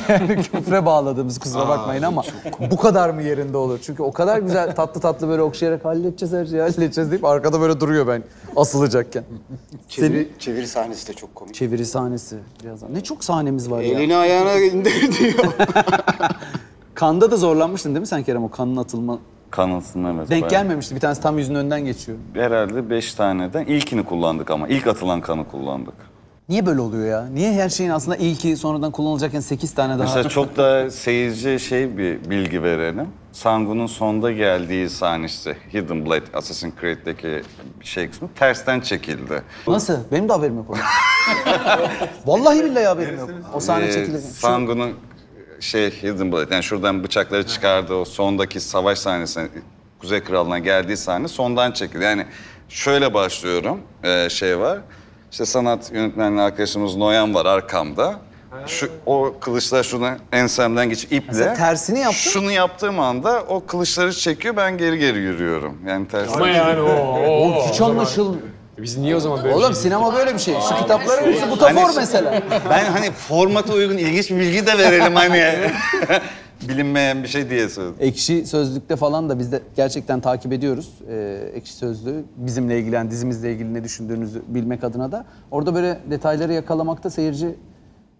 yani küfre bağladığımız kusura bakmayın ama bu kadar mı yerinde olur? Çünkü o kadar güzel tatlı tatlı böyle okşayarak halledeceğiz her şeyi halledeceğiz deyip arkada böyle duruyor ben asılacakken. Çeviri sahnesi de çok komik. Çeviri sahnesi birazdan. Ne çok sahnemiz var ya. Elini ayağına indirdi. Kanda da zorlanmıştın değil mi sen Kerem o kanın atılma? Kanılsın evet. Denk bayağı. gelmemişti. Bir tanesi tam yüzünün önünden geçiyor. Herhalde 5 taneden ilkini kullandık ama. İlk atılan kanı kullandık. Niye böyle oluyor ya? Niye her şeyin aslında ilki sonradan kullanılacakken 8 tane daha? Mesela çok da seyirciye bir bilgi verelim. Sangu'nun sonda geldiği sahne işte Hidden Blade, Assassin's Creed'deki şey kısmı tersten çekildi. Nasıl? Benim de haberim yok orada. Vallahi billahi haberim yok. O sahne çekildi. Sangu'nun Hidden Blade, yani şuradan bıçakları çıkardığı o sondaki savaş sahnesine, Kuzey Krallığı'na geldiği sahne sondan çekildi. Yani şöyle başlıyorum, var. İşte sanat yönetmenliği arkadaşımız Noyan var arkamda. O kılıçlar şuradan ensemden geçip iple. Mesela tersini yaptın. Şunu yaptığım anda o kılıçları çekiyor, ben geri yürüyorum. Yani tersine. Ama yani Hiç anlaşılmıyor. Biz niye o zaman böyle Oğlum bir şey sinema böyle bir şey. Şu kitapların hepsi butafor mesela. Ben hani formata uygun ilginç bir bilgi de verelim hani. Bilinmeyen bir şey diye söyledim. Ekşi Sözlük'te falan da biz de gerçekten takip ediyoruz. Ekşi Sözlüğü bizimle ilgili, yani dizimizle ilgili ne düşündüğünüzü bilmek adına da. Orada böyle detayları yakalamakta seyirci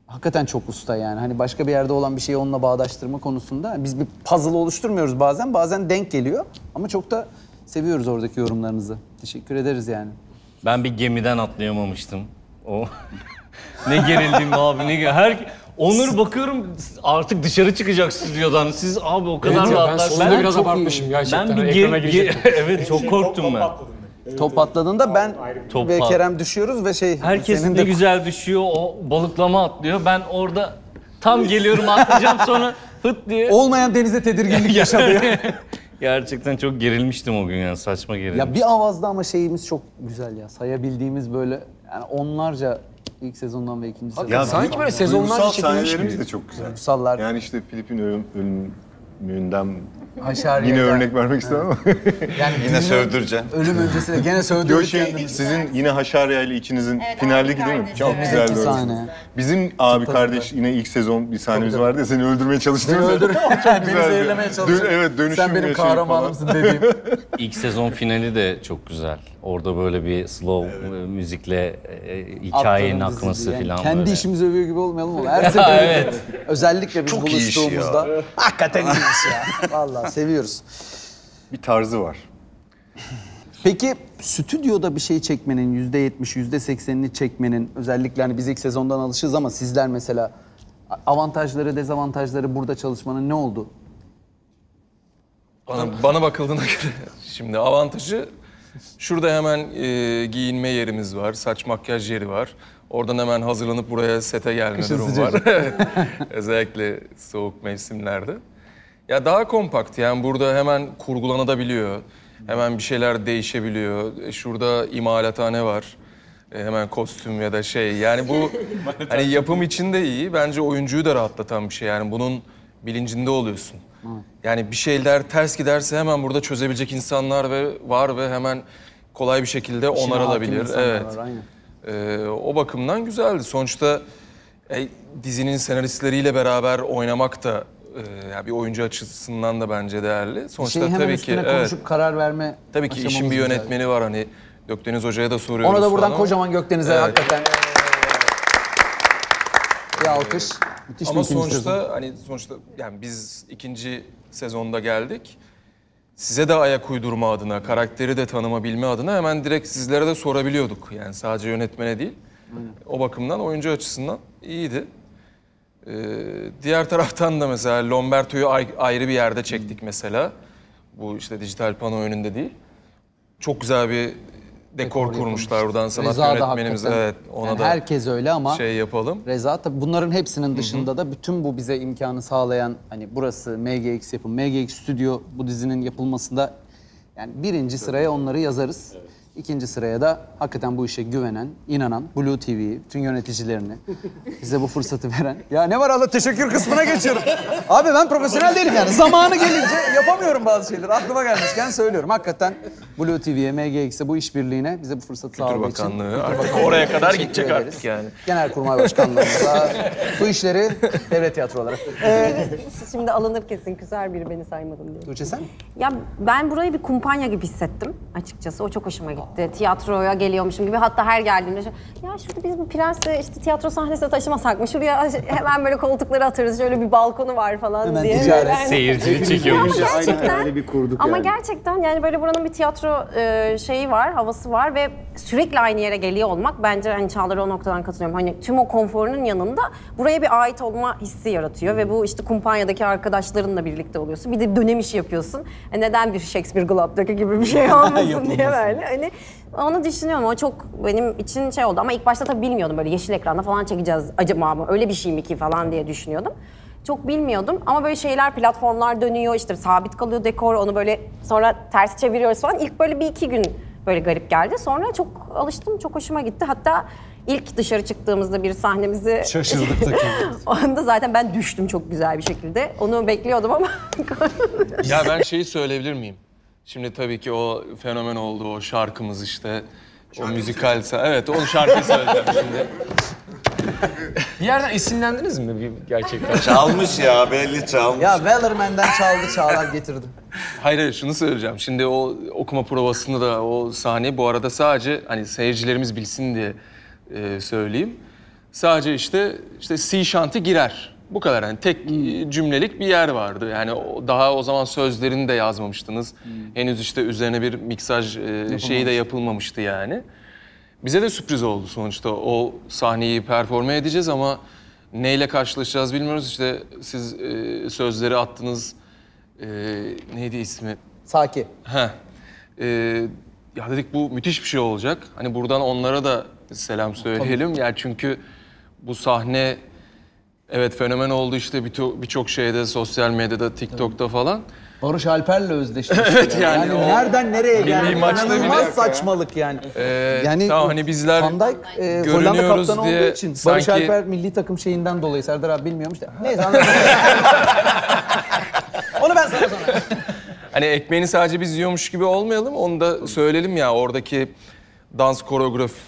hakikaten çok usta yani. Hani başka bir yerde olan bir şeyi onunla bağdaştırma konusunda. Biz bir puzzle oluşturmuyoruz bazen. Bazen denk geliyor. Ama çok da seviyoruz oradaki yorumlarınızı. Teşekkür ederiz yani. Ben bir gemiden atlayamamıştım. O ne gerildim abi ne Onur bakıyorum artık dışarı çıkacak stüdyodan. Siz abi o kadar Evet ya, rahatlar. ben sonunda biraz abartmışım gerçekten. Ben bir evet çok korktum ben. Top patladığında ben ve Kerem düşüyoruz ve herkes senin ne de güzel düşüyor, o balıklama atlıyor. Ben orada tam geliyorum atlayacağım sonra fıt diye. olmayan denize tedirginlik yaşanıyor. Gerçekten çok gerilmiştim o gün yani, saçma gerilmiştim. Ya bir avazda ama şeyimiz çok güzel ya. Sayabildiğimiz böyle yani onlarca ilk sezondan ve ikinci sezondan. Ya sanki böyle sezonlarca Duygusal çekilmiş sahnelerimiz gibi. de çok güzel. Duygusallar. Yani işte Filip'in ölümünden Haşariye'den. yine örnek vermek istemem ama. Yani Yine sövdüreceğim. ölüm öncesinde gene Yo sövdürdük sizin yine Haşariye ile ikinizin finaldeki değil mi? kardeş. Çok Evet. güzeldi o. sahne. Bizim abi kardeş yine ilk sezon bir sahnemiz vardı ya, seni öldürmeye çalıştığımız. Beni öldür. Beni zehirlemeye çalışıyor. Evet, dönüşüm Sen benim yaşayıp kahramanımsın dediğim. İlk sezon finali de çok güzel. Orada böyle bir slow müzikle hikayenin Atların akması dizisi yani. falan Kendi böyle. işimizi övüyor gibi olmayalım ama her seferinde Evet. özellikle biz Çok iyi iş buluştuğumuzda ya. hakikaten iyi iş ya. Vallahi seviyoruz. Bir tarzı var. Peki stüdyoda bir şey çekmenin %70, %80'ini çekmenin özellikle hani biz ilk sezondan alışığız ama sizler mesela avantajları, dezavantajları burada çalışmanın ne oldu? Bana bakıldığına göre şimdi avantajı şurada hemen giyinme yerimiz var, saç makyaj yeri var. Oradan hemen hazırlanıp buraya sete gelme Kışın durumu sıcacık. var. Özellikle soğuk mevsimlerde. Ya daha kompakt yani burada hemen kurgulanabiliyor. Hemen bir şeyler değişebiliyor. Şurada imalathane var. Hemen kostüm ya da yani bu hani yapım için de iyi. Bence oyuncuyu da rahatlatan bir şey. Yani bunun bilincinde oluyorsun. Yani bir şeyler ters giderse hemen burada çözebilecek insanlar var ve hemen kolay bir şekilde onarılabilir. Evet. Var, aynen. O bakımdan güzeldi. Sonuçta dizinin senaristleriyle beraber oynamak da yani bir oyuncu açısından da bence değerli. Sonuçta Hemen tabii üstüne ki konuşup karar verme tabii ki işin aşamamız bir güzel. yönetmeni var hani Gökdeniz Hoca'ya da soruyoruz. Ona da buradan falan ama- kocaman Gökdeniz'e Evet. hakikaten bir alkış. Müthiş Ama bir ikinci sezon. sonuçta yani biz ikinci sezonda geldik. Size de ayak uydurma adına, karakteri de tanıma adına hemen direkt sizlere de sorabiliyorduk. Yani sadece yönetmene değil. O bakımdan oyuncu açısından iyiydi. Diğer taraftan da mesela Lomberto'yu ayrı bir yerde çektik mesela. Bu işte dijital pano önünde değil. Çok güzel bir dekor kurmuşlar buradan sanat Reza da yönetmenimiz. hakikaten. Evet, ona Yani da herkes öyle ama yapalım. Reza tabii bunların hepsinin dışında da bütün bu bize imkanı sağlayan hani burası MGX yapım, MGX Stüdyo bu dizinin yapılmasında yani birinci sıraya onları yazarız. İkinci sıraya da hakikaten bu işe güvenen, inanan Blue TV'yi, bütün yöneticilerini bize bu fırsatı veren. Ya ne var Allah teşekkür kısmına geçiyorum. Abi ben profesyonel değilim yani. Zamanı gelince yapamıyorum bazı şeyleri. Aklıma gelmişken söylüyorum. Hakikaten Blue TV'ye, MGX'e bu işbirliğine bize bu fırsatı sağladığı için. Bakanlığı artık oraya kadar Teşekkür gidecek ederiz. artık yani. Genelkurmay Başkanlığımıza, su işleri, devlet tiyatroları. Şimdi alınır kesin küser biri beni saymadım diye. Tuğçe sen? Ya ben burayı bir kumpanya gibi hissettim açıkçası. O çok hoşuma gitti. gitti. Tiyatroya geliyormuşum gibi. Hatta her geldiğimde ya şurada biz bu Prens'i işte tiyatro sahnesine taşımasak mı? Şuraya hemen böyle koltukları atarız. Şöyle bir balkonu var falan hemen diye. ticaret. Seyirciyi çekiyormuş. Ama gerçekten, öyle bir kurduk ama yani. gerçekten yani böyle buranın bir tiyatro şeyi var, havası var ve sürekli aynı yere geliyor olmak bence hani Çağlar'a o noktadan katılıyorum. Hani tüm o konforunun yanında buraya bir ait olma hissi yaratıyor ve bu işte kumpanyadaki arkadaşlarınla birlikte oluyorsun. Bir de dönem işi yapıyorsun. Neden bir Shakespeare Globe'daki gibi bir şey olmasın diye böyle. Hani onu düşünüyorum. O çok benim için şey oldu ama ilk başta tabii bilmiyordum böyle yeşil ekranda falan çekeceğiz acaba mı? Öyle bir şey mi ki falan diye düşünüyordum. Çok bilmiyordum ama böyle şeyler, platformlar dönüyor, işte sabit kalıyor dekor, onu böyle sonra ters çeviriyoruz falan. İlk böyle bir iki gün böyle garip geldi. Sonra çok alıştım, çok hoşuma gitti. Hatta ilk dışarı çıktığımızda bir sahnemizi... Şaşırdık da kendimiz. O anda zaten ben düştüm çok güzel bir şekilde. Onu bekliyordum ama... Ya ben şeyi söyleyebilir miyim? Şimdi tabii ki o fenomen oldu, o şarkımız işte. O müzikal... Evet, o şarkıyı söyleyeceğim şimdi. Bir yerden esinlendiniz mi gerçekten? Çalmış ya, belli çalmış. Ya Wellerman'den çaldı, Çağlar getirdim. Hayır, şunu söyleyeceğim. Şimdi o okuma provasında da o sahneyi bu arada sadece hani seyircilerimiz bilsin diye söyleyeyim. Sadece işte sea shanty girer. Bu kadar hani tek cümlelik bir yer vardı. Yani daha o zaman sözlerini de yazmamıştınız. Henüz işte üzerine bir miksaj şeyi de yapılmamıştı yani. Bize de sürpriz oldu sonuçta. O sahneyi performe edeceğiz ama neyle karşılaşacağız bilmiyoruz. İşte siz sözleri attınız. Neydi ismi? Saki. Ya dedik bu müthiş bir şey olacak. Hani buradan onlara da selam söyleyelim. Yani çünkü bu sahne evet fenomen oldu işte birçok şeyde, sosyal medyada, TikTok'ta falan. Barış Alper'le özdeşleşti. Evet yani o nereden nereye geldi? milli maçta İnanılmaz bile- saçmalık yani. Yani tamam hani bizler Van Dijk Hollanda görünüyoruz kaptanı diye olduğu için Barış sanki- Alper milli takım şeyinden dolayı Serdar abi bilmiyormuş da. Neyse anladım. Onu ben sana sonra. Hani ekmeğini sadece biz yiyormuş gibi olmayalım. Onu da söyleyelim ya oradaki dans koreografı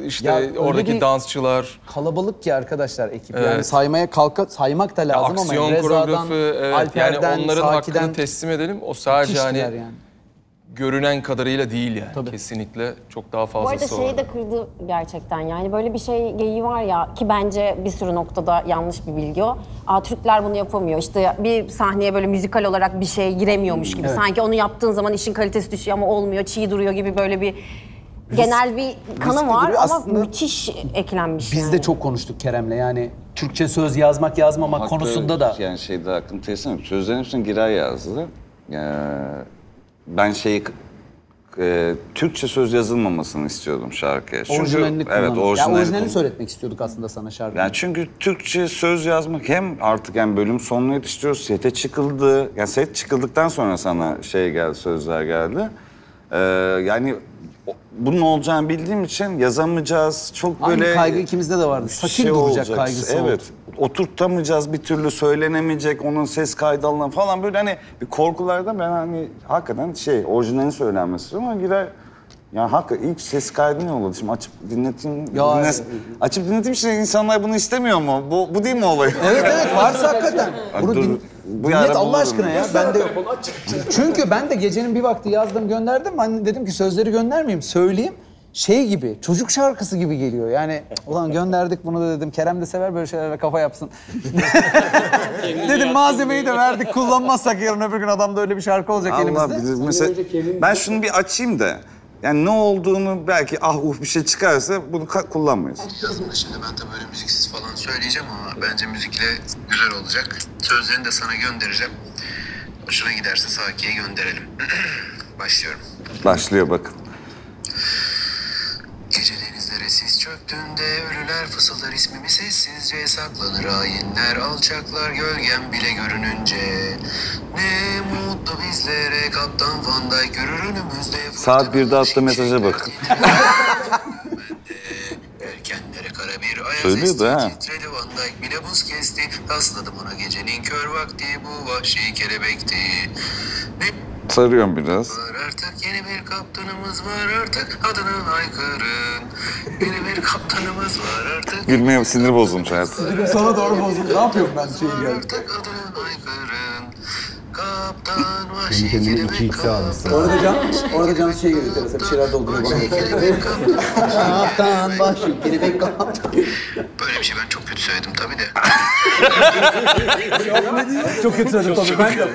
işte Ya öyle oradaki bir dansçılar. Kalabalık ki arkadaşlar ekip. Yani Evet. saymak da lazım ama Aksiyon Reza'dan, koreografı, evet. Alper'den, Yani onların Saki'den hakkını teslim edelim. O sadece hani müthiştiler yani. görünen kadarıyla değil yani. Kesinlikle çok daha Bu arada fazlası var. şeyi de kırdı gerçekten yani böyle bir şey geyiği var ya ki bence bir sürü noktada yanlış bir bilgi o. Türkler bunu yapamıyor işte bir sahneye böyle müzikal olarak bir şey giremiyormuş gibi. Evet. Sanki onu yaptığın zaman işin kalitesi düşüyor ama olmuyor, çiğ duruyor gibi böyle bir genel bir kanı riskli var duruyor. ama Aslında müthiş eklenmiş Biz yani. de çok konuştuk Kerem'le yani Türkçe söz yazmak yazmamak Hatta konusunda da. Yani şeyde aklım teslim. Sözlerin hepsini Giray yazdı. Ben Türkçe söz yazılmamasını istiyordum şarkıya. Çünkü, Orijinalini evet, orijinalini orijinalini söyletmek istiyorduk aslında sana şarkı. Yani çünkü Türkçe söz yazmak hem artık yani bölüm sonuna yetiştiriyoruz. Sete çıkıldı. Yani set çıkıldıktan sonra sana geldi, sözler geldi. Yani bunun olacağını bildiğim için yazamayacağız. Çok Aynı böyle kaygı ikimizde de vardı. Sakin duracak olacak. kaygısı Evet. oldu. Oturtamayacağız bir türlü, söylenemeyecek, onun ses kaydı alınır falan böyle hani bir korkulardan ben hani hakikaten orijinalin söylenmesi istiyorum ama Giray yani hakikaten ilk ses kaydını yolladı. Şimdi açıp dinleteyim. Açıp dinleteyim şimdi insanlar bunu istemiyor mu? Bu değil mi olay? Evet varsa hakikaten. Bunu dinlet Allah aşkına ya. Ben de çünkü ben de gecenin bir vakti yazdım gönderdim. Hani dedim ki sözleri göndermeyeyim söyleyeyim. Gibi çocuk şarkısı gibi geliyor. Yani ulan gönderdik bunu da dedim. Kerem de sever böyle şeylerle kafa yapsın. Dedim malzemeyi de verdik kullanmazsak yarın öbür gün adamda öyle bir şarkı olacak Allah elimizde. bilir. Mesela ben şunu bir açayım da yani ne olduğunu belki bir şey çıkarsa bunu kullanmayız. Yazma şimdi ben tabii böyle müziksiz falan söyleyeceğim ama bence müzikle güzel olacak. Sözlerini de sana göndereceğim. Hoşuna giderse Saki'ye gönderelim. Başlıyorum. Başlıyor bakın. Gece denizlere sis çöktüğünde ölüler fısıldar ismimi sessizce saklanır hainler alçaklar gölgem bile görününce ne mutlu bizlere Kaptan Van Dijk görür önümüzde Saat 1'de attığı mesaja bak. Yelkenlere kara bir ayaz Söylüyordu ha. titredi Van Dijk bile buz kesti tasladım ona gecenin kör vakti bu vahşi kelebekti ne Sarıyorum biraz. var artık yeni bir kaptanımız var artık adını haykırın. Yeni bir kaptanımız var artık. Gülmeye sinir bozulmuş hayat. Sana doğru bozuldu. Ne yapıyorum ben Var artık adını haykırın. kaptan, Kendi vahşi kendine kelebek 2x'e almışsın. Orada Can şey geliyor terasa bir şeyler dolduruyor bana. Kaptan başı kelebek kaptan. Böyle bir şey ben çok kötü söyledim tabii de. Çok kötü söyledim tabii ben de.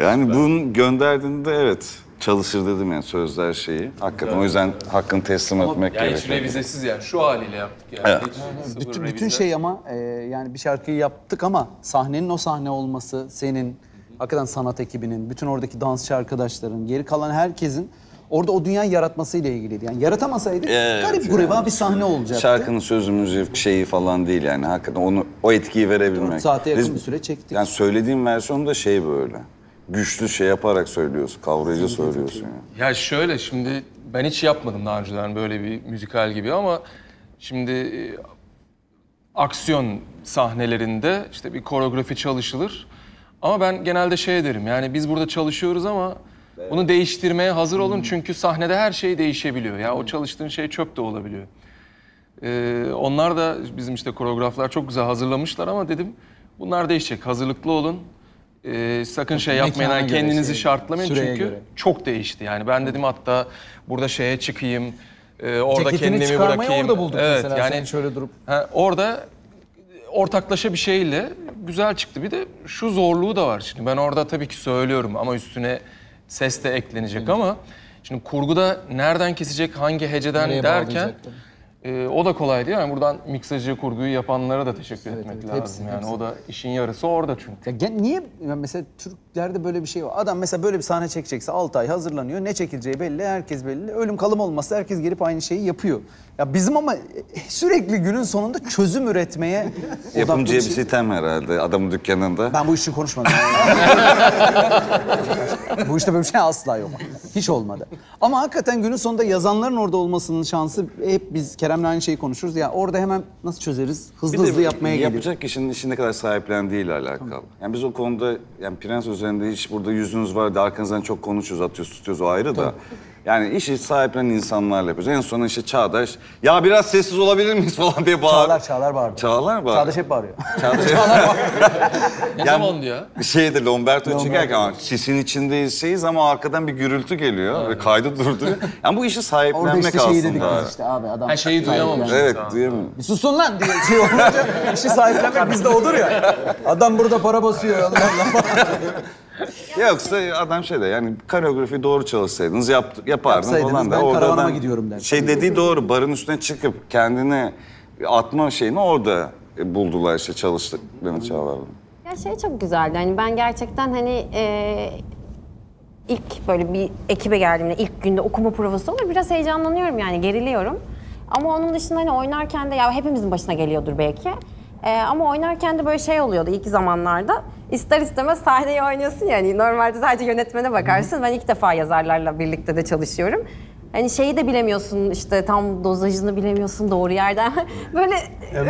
Yani bunu gönderdiğinde evet çalışır dedim yani sözler şeyi. Hakikaten o yüzden hakkını teslim etmek Yani hiç gerekiyor. revizesiz yani şu haliyle yaptık yani. Evet. Hiç sıfır Bütün revize. şey ama yani bir şarkıyı yaptık ama sahnenin o sahne olması, senin, hakikaten sanat ekibinin, bütün oradaki dansçı arkadaşların, geri kalan herkesin orada o dünyayı yaratmasıyla ilgiliydi. Yani yaratamasaydık garip gureba bir sahne olacaktı. Şarkının sözü, müziği, şeyi falan değil yani. Hakikaten onu, o etkiyi verebilmek. 4 saate yakın Biz- bir süre çektik. Yani söylediğim versiyon da şey böyle. Güçlü şey yaparak söylüyorsun, kavrayıcı söylüyorsun yani. Ya şöyle şimdi ben hiç yapmadım daha önceden böyle bir müzikal gibi ama şimdi aksiyon sahnelerinde işte bir koreografi çalışılır. Ama ben genelde şey derim yani biz burada çalışıyoruz ama bunu değiştirmeye hazır olun çünkü sahnede her şey değişebiliyor. Ya o çalıştığın şey çöp de olabiliyor. Onlar da bizim işte koreograflar çok güzel hazırlamışlar ama dedim bunlar değişecek. Hazırlıklı olun. Sakın şey yapmayın, Mekana yani göre, kendinizi şey, şartlamayın süreye çünkü göre. çok değişti. Yani ben dedim hatta burada şeye çıkayım, orada Ceketini kendimi çıkarmayı bırakayım. orada bulduk evet, mesela yani senin şöyle durup. orada ortaklaşa bir şeyle güzel çıktı. Bir de şu zorluğu da var şimdi. Ben orada tabii ki söylüyorum ama üstüne ses de eklenecek ama şimdi kurguda nereden kesecek, hangi heceden Nereye derken bağlayacak o da kolay değil. Yani buradan miksajı, kurguyu yapanlara da teşekkür etmek lazım. hepsi, yani hepsi. o da işin yarısı orada çünkü. Ya niye yani mesela Türklerde böyle bir şey var. Adam mesela böyle bir sahne çekecekse 6 ay hazırlanıyor. Ne çekileceği belli, herkes belli. Ölüm kalım olmazsa herkes gelip aynı şeyi yapıyor. Ya bizim ama sürekli günün sonunda çözüm üretmeye Yapımcıya odaklı bir sitem herhalde adamın dükkanında. Ben bu işi konuşmadım. Bu işte böyle bir şey asla yok. Hiç olmadı. Ama hakikaten günün sonunda yazanların orada olmasının şansı hep biz Kerem'le aynı şeyi konuşuruz. Ya orada hemen nasıl çözeriz? Hızlı hızlı yapmaya geliyor. Yapacak kişinin işi ne kadar sahiplendiğiyle alakalı. Yani biz o konuda yani Prens üzerinde hiç burada yüzünüz var da arkanızdan çok konuşuyoruz, atıyoruz, tutuyoruz o ayrı da. Yani işi sahiplenen insanlarla yapıyoruz. En son işte Çağdaş, ya biraz sessiz olabilir miyiz falan diye bağırıyor. Çağlar bağırdı. Çağlar bağırıyor. Çağdaş hep bağırıyor. Ne zamandı ya? Şeyde Lomberto çekerken ama sisin içindeyiz şeyiz ama arkadan bir gürültü geliyor ve kaydı durduruyor. Yani bu işi Orada sahiplenmek işte şeyi dedik aslında. biz işte abi adam. Her şeyi duyamamış. Evet, duyamıyorum. Bir susun lan diye şey olunca işi sahiplenmek bizde odur ya. Adam burada para basıyor Allah Allah. Yoksa adam şeyde yani koreografi doğru çalışsaydınız yapardın Yapsaydınız, falan da. ben karavanıma Oradan gidiyorum dersin. şey dediği doğru, barın üstüne çıkıp kendine atma şeyini orada buldular işte çalıştıklarını Çağlar'la. Ya şey çok güzeldi. Hani ben gerçekten hani ilk böyle bir ekibe geldiğimde ilk günde okuma provası olur biraz heyecanlanıyorum yani geriliyorum. Ama onun dışında hani oynarken de ya hepimizin başına geliyordur belki. Ama oynarken de böyle şey oluyordu ilk zamanlarda. İster istemez sahneyi oynuyorsun yani normalde sadece yönetmene bakarsın. Ben ilk defa yazarlarla birlikte de çalışıyorum. Hani şeyi de bilemiyorsun işte tam dozajını bilemiyorsun doğru yerden. Böyle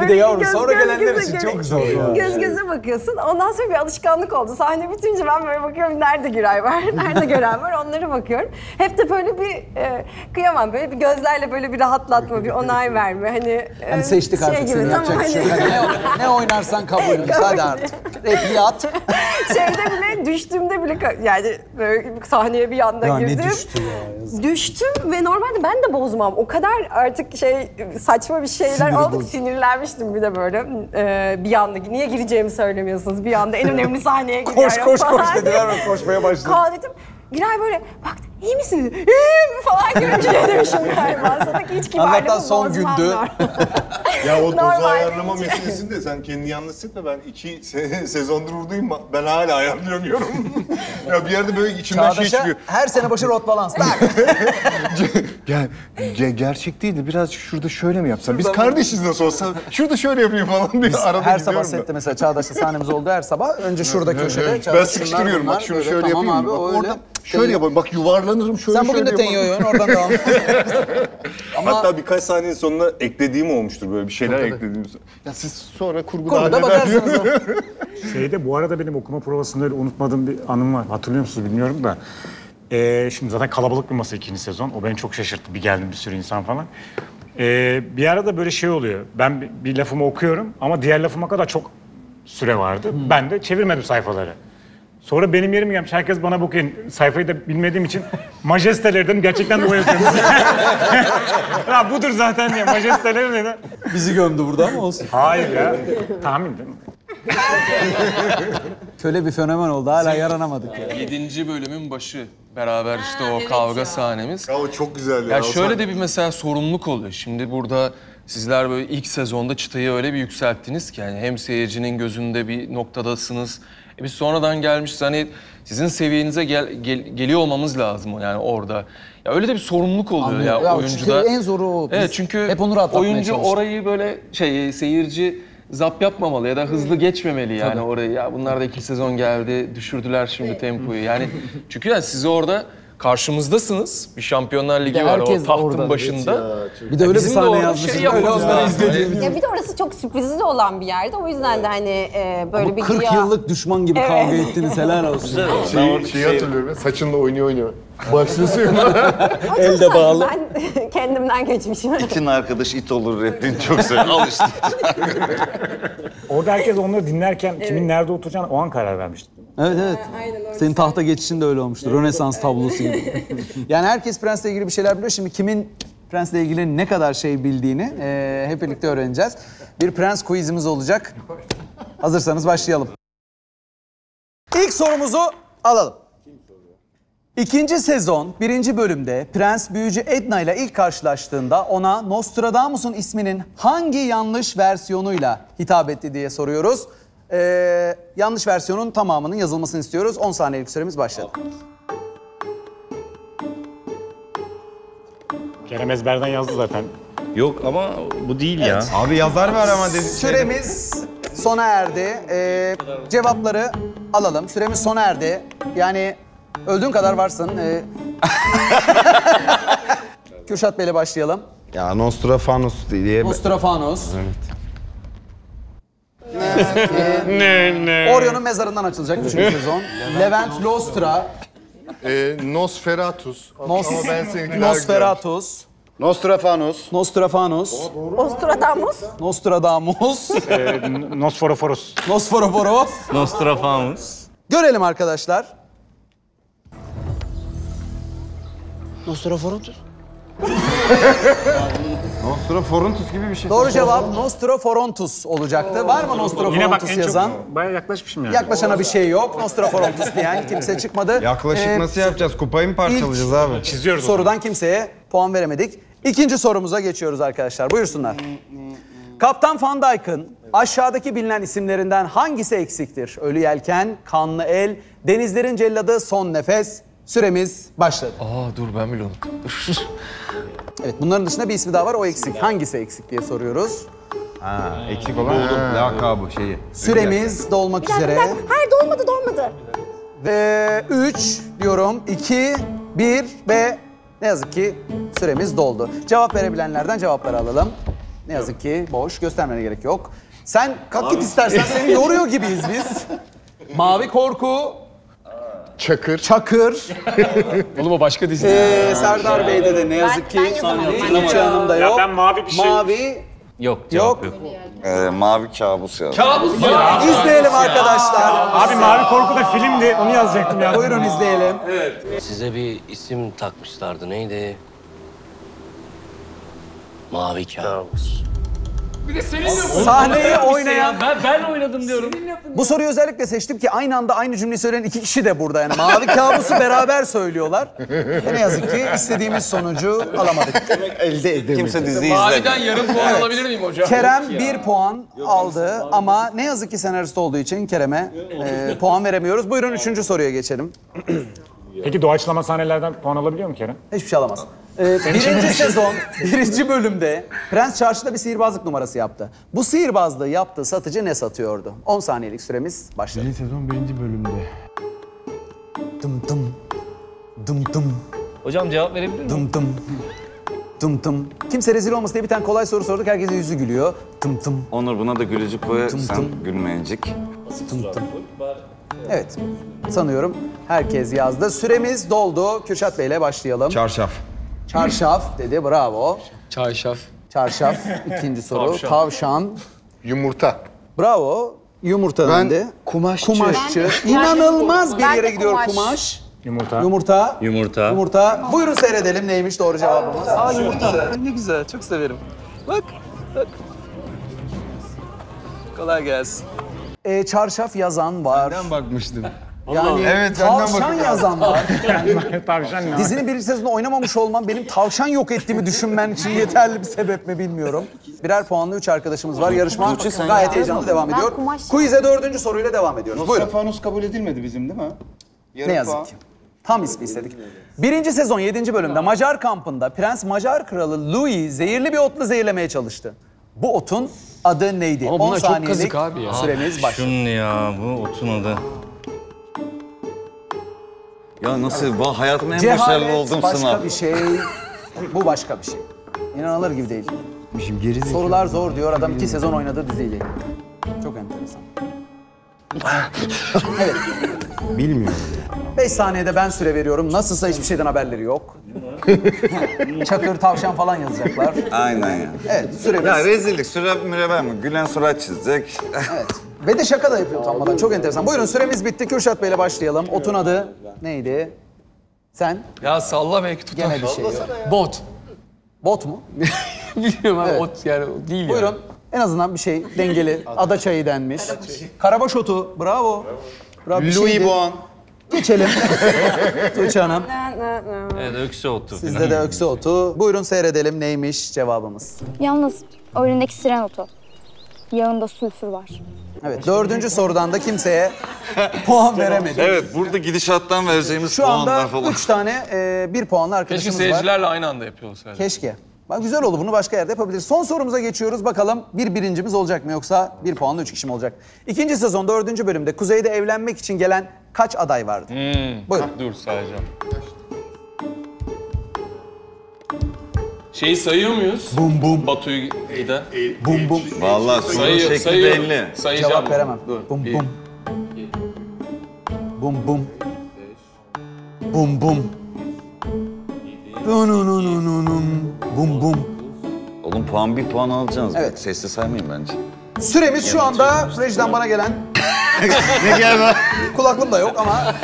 bir de yavrum sonra gelenler için çok zor ya. Göz göze bakıyorsun. Ondan sonra bir alışkanlık oldu. Sahne bitince ben böyle bakıyorum nerede Güray var, nerede Gören var onlara bakıyorum. Hep de böyle bir kıyamam böyle bir gözlerle böyle bir rahatlatma, bir onay verme. Hani seçtik artık seni yapacak bir şey yok. Ne oynarsan kabulümüz hadi artık. Repliği at. Şeyde bile düştüğümde bile yani böyle sahneye bir anda Ya girdim. ne düştü ya. Düştüm ve normalde ben de bozmam. O kadar artık saçma bir şeyler olduk. Sinirlenmiştim bir de böyle bir anda. Niye gireceğimi söylemiyorsunuz? Bir anda en önemli sahneye giriyorum Koş falan. dediler ve koşmaya başladım. Dedim. Giray böyle baktı iyi misiniz? İyiyim falan gibi bir şey demişim galiba. Sana hiç kibarlığımı Allah'tan son bozmam gündü. var. Ya o dozu Normalde ayarlama hiç. meselesinde sen kendini yalnız hissetme. Ben 2 sezondur buradayım. Ben hala ayarlayamıyorum. Ya bir yerde böyle içimden şey Çağdaş'a çıkıyor. her sene başı rot balans. Tak. Gerçek değil de birazcık şurada şöyle mi yapsam? Biz kardeşiz nasıl olsa. Şurada şöyle yapayım falan diye arada Her sabah gidiyorum da. sette mesela Çağdaş'ta sahnemiz oldu her sabah. Önce şurada köşede. Ben Çağdaş, sıkıştırıyorum şunlar, bak şunu böyle. şöyle Tamam yapayım. abi, Bak o öyle. orada şöyle yapayım. Bak yuvarlanırım şöyle Sen bugün de şöyle Tenyo yaparım. oyun oradan devam. Hatta birkaç saniyenin sonuna eklediğim olmuştur böyle bir şeyler eklediğim. Ya siz sonra kurguda Kurguda bakarsınız. Şeyde bu arada benim okuma provasında öyle unutmadığım bir anım var. Hatırlıyor musunuz bilmiyorum da. Şimdi zaten kalabalık bir masa 2. sezon. O beni çok şaşırttı. Bir geldim bir sürü insan falan. Bir arada böyle şey oluyor. Ben bir lafımı okuyorum ama diğer lafıma kadar çok süre vardı. Ben de çevirmedim sayfaları. Sonra benim yerim gelmiş. Herkes bana bakıyor. Sayfayı da bilmediğim için majesteleri dedim. Gerçekten de o yazıyor. Ya budur zaten diye. Majesteleri dedi. Bizi gömdü burada ama olsun. Hayır ya. Tahmin değil mi? Şöyle bir fenomen oldu. Hala yaranamadık ya. 7. bölümün başı. Beraber işte o kavga sahnemiz. Ya o çok güzel ya. Ya şöyle de bir mesela sorumluluk oluyor. Şimdi burada sizler böyle ilk sezonda çıtayı öyle bir yükselttiniz ki yani hem seyircinin gözünde bir noktadasınız. Biz sonradan gelmişiz hani sizin seviyenize geliyor olmamız lazım yani orada. Ya öyle de bir sorumluluk oluyor Anlıyorum. ya Ya oyuncuda. çünkü en zoru o. Evet Biz çünkü hep onu rahatlatmaya oyuncu çalıştık. orayı böyle seyirci zap yapmamalı ya da hızlı geçmemeli yani orayı. Ya bunlar da 2 sezon geldi, düşürdüler şimdi tempoyu. Yani çünkü yani siz orada karşımızdasınız. Bir Şampiyonlar Ligi var o tahtın başında. Bir de öyle bir Bizim de sahne orada yazmışız. şey yapmamız lazım. Ya bir de orası çok sürprizli olan bir yerde. O yüzden de hani böyle Ama bir 40 güya... yıllık düşman gibi Evet. kavga ettiniz. Helal olsun. Şeyi hatırlıyorum ya. Saçınla oynuyor. Başlıyorsun. Elde bağlı. Ben kendimden geçmişim. İtin arkadaş it olur repliğini çok seviyorum. Al işte. Orada herkes onları dinlerken kimin nerede oturacağını o an karar vermişti. Evet evet. Senin tahta geçişin de öyle olmuştu. Rönesans tablosu gibi. Yani herkes Prens'le ilgili bir şeyler biliyor. Şimdi kimin Prens'le ilgili ne kadar şey bildiğini hep birlikte öğreneceğiz. Bir Prens quizimiz olacak. Hazırsanız başlayalım. İlk sorumuzu alalım. 2. sezon 1. bölümde Prens büyücü Edna ile ilk karşılaştığında ona Nostradamus'un isminin hangi yanlış versiyonuyla hitap etti diye soruyoruz. Yanlış versiyonun tamamının yazılmasını istiyoruz. 10 saniyelik süremiz başladı. Kerem ezberden yazdı zaten. Yok ama bu değil ya. Abi yazar var ama dedi. Süremiz sona erdi. Cevapları alalım. Süremiz sona erdi. Yani öldüğün kadar varsın. Kürşat Bey'le başlayalım. Ya Nostrafanos diye. Nostrafanos. Evet. Orion'un mezarından açılacak 3. sezon. Levent Lostra. Nosferatus. Ama ben seninki Nosferatus. Nostrafanos. Nostrafanos. Nostradamus. Nostradamus. Nosforoforos. Nosforoforos. Nostradamus. Görelim arkadaşlar. Nostraforontus. Nostraforontus gibi bir şey. Doğru cevap Nostraforontus olacaktı. Var mı Yine bak Nostraforontus en yazan? çok bayağı yaklaşmışım yani. Yaklaşana bir şey yok. Nostraforontus diyen kimse çıkmadı. Yaklaşık nasıl yapacağız? Kupayı mı parçalayacağız abi? Çiziyoruz o Sorudan kimseye puan veremedik. 2. sorumuza geçiyoruz arkadaşlar. Buyursunlar. Kaptan Van Dijk'ın aşağıdaki bilinen isimlerinden hangisi eksiktir? Ölü Yelken, Kanlı El, Denizlerin Celladı, Son Nefes. Süremiz başladı. Dur ben bile unuttum. Evet, bunların dışında bir ismi daha var. O eksik. Hangisi eksik diye soruyoruz. Ha, eksik olan lakabı şeyi. Süremiz dolmak üzere. Hayır dolmadı. Ve 3 diyorum, 2, 1 ve ne yazık ki süremiz doldu. Cevap verebilenlerden cevapları alalım. Ne yazık ki boş, göstermene gerek yok. Sen kalk git istersen, seni yoruyor gibiyiz biz. Mavi Korku, Çakır. Oğlum o başka dizi. Serdar Bey'de de ne yazık ki Tuğçe Hanım'da Ya yok. ben mavi bir şey... Mavi Yok cevap yok. Mavi kabus yazdım. izleyelim arkadaşlar. Abi Mavi Korku da filmdi. Onu yazacaktım ya. Buyurun izleyelim. Size bir isim takmışlardı. Neydi? Mavi Kabus. Sahneyi oynayan... Ben oynadım diyorum. Bu soruyu özellikle seçtim ki aynı anda aynı cümleyi söyleyen 2 kişi de burada. Yani Mavi Kabus'u beraber söylüyorlar. Ne yazık ki istediğimiz sonucu alamadık. Elde edemedim. Kimse dizi Maviden izlemiyor. yarım puan alabilir miyim hocam? Kerem 1 puan aldı ama ne yazık ki senarist olduğu için Kerem'e puan veremiyoruz. Buyurun 3. soruya geçelim. Peki doğaçlama sahnelerden puan alabiliyor mu Kerem? Hiçbir şey alamaz. 1. sezon 1. bölümde Prens çarşıda bir sihirbazlık numarası yaptı. Bu sihirbazlığı yaptığı satıcı ne satıyordu? 10 saniyelik süremiz başladı. 1. sezon 1. bölümde. Dım dım. Dım dım. Hocam cevap verebilir miyim? Dım dım. Dım dım. Kimse rezil olmasın diye bir tane kolay soru sorduk. Herkesin yüzü gülüyor. Dım dım. Onur buna da gülücük koy, Tım sen tım. gülmeyecek. Evet. Sanıyorum herkes yazdı. Süremiz doldu. Kürşat Bey'le başlayalım. Çarşaf. Çarşaf dedi. Bravo. Çarşaf. Çarşaf. 2. soru. Tavşan. Yumurta. Bravo. Yumurta Ben dendi. kumaşçı. Kumaşçı. Ben- İnanılmaz bir Ben de yere gidiyor kumaş. kumaş. Yumurta. Yumurta. Yumurta. Yumurta. Buyurun seyredelim neymiş doğru cevabımız. Aa yumurta. Ne güzel. Çok severim. Bak. Bak. Kolay gelsin. Çarşaf yazan var. Ben bakmıştım. Yani Evet, benden tavşan bakın. yazan var. Tavşan ne? Dizinin birinci sezonunda oynamamış olmam benim tavşan yok ettiğimi düşünmen için yeterli bir sebep mi bilmiyorum. Birer puanlı 3 arkadaşımız var. Yarışma gayet heyecanlı devam ediyor. Quiz'e 4. soruyla devam ediyoruz. Buyurun. Stefanos kabul edilmedi bizim değil mi? Ne yazık ki. Tam ismi istedik. 1. sezon 7. bölümde Macar kampında Prens Macar Kralı Louis zehirli bir otla zehirlemeye çalıştı. Bu otun adı neydi? Ama bunlar 10 çok saniyelik kazık abi ya. süremiz başladı. Şun ya bu otun adı. Ya nasıl? Hayatımın en başarılı olduğum başka sınav. bir şey. Bu başka bir şey. İnanılır gibi değil. Şimdi geri Sorular zor diyor adam 2 sezon oynadığı diziyle ilgili. Çok enteresan. Evet. Bilmiyorum. 5 saniyede ben süre veriyorum. Nasılsa hiçbir şeyden haberleri yok. Çakır, tavşan falan yazacaklar. Aynen ya. Evet, süremiz. Ya rezillik. Süre mürebber mi? Gülen surat çizecek. Evet. Ve de şaka da yapıyor utanmadan. Çok enteresan. Buyurun süremiz bitti. Kürşat Bey'le başlayalım. Otun adı neydi? Sen? Ya salla belki tutar. Gene bir şey yok. Bot. Bot mu? Bilmiyorum abi Evet. ot yani o değil Buyurun. yani. En azından bir şey dengeli. Ada çayı denmiş. Karabaş otu. Bravo. Bravo. Bir Louis şeydi. Vuitton. Geçelim. Tuğçe Hanım. Evet öksü otu. Sizde de öksü otu. Buyurun seyredelim neymiş cevabımız. Yalnız öğrendeki siren otu. Yağında sülfür var. Evet 4. sorudan da kimseye puan veremedik. Evet, burada gidişattan vereceğimiz Şu puanlar anda falan. 3 tane 1 puanlı Keşke arkadaşımız var. seyircilerle aynı anda yapıyor olsaydı. Keşke. Bak güzel oldu. Bunu başka yerde yapabiliriz. Son sorumuza geçiyoruz. Bakalım bir birincimiz olacak mı yoksa 1 puanlı 3 kişi mi olacak? 2. sezon 4. bölümde Kuzey'de evlenmek için gelen kaç aday vardı? Buyurun. Dur sayacağım. Şeyi sayıyor muyuz? Bum bum. Batu'yu giden. Bum bum. Vallahi sorun şekli belli. Sayacağım. Cevap veremem. Dur. Bum bum. Bum bum. Bum bum. Bum bum. Oğlum puan 1 puan alacaksınız. Evet. Evet. Sesli saymayın bence. Süremiz şu anda rejiden bana gelen... Ne geldi? Kulaklığım da yok ama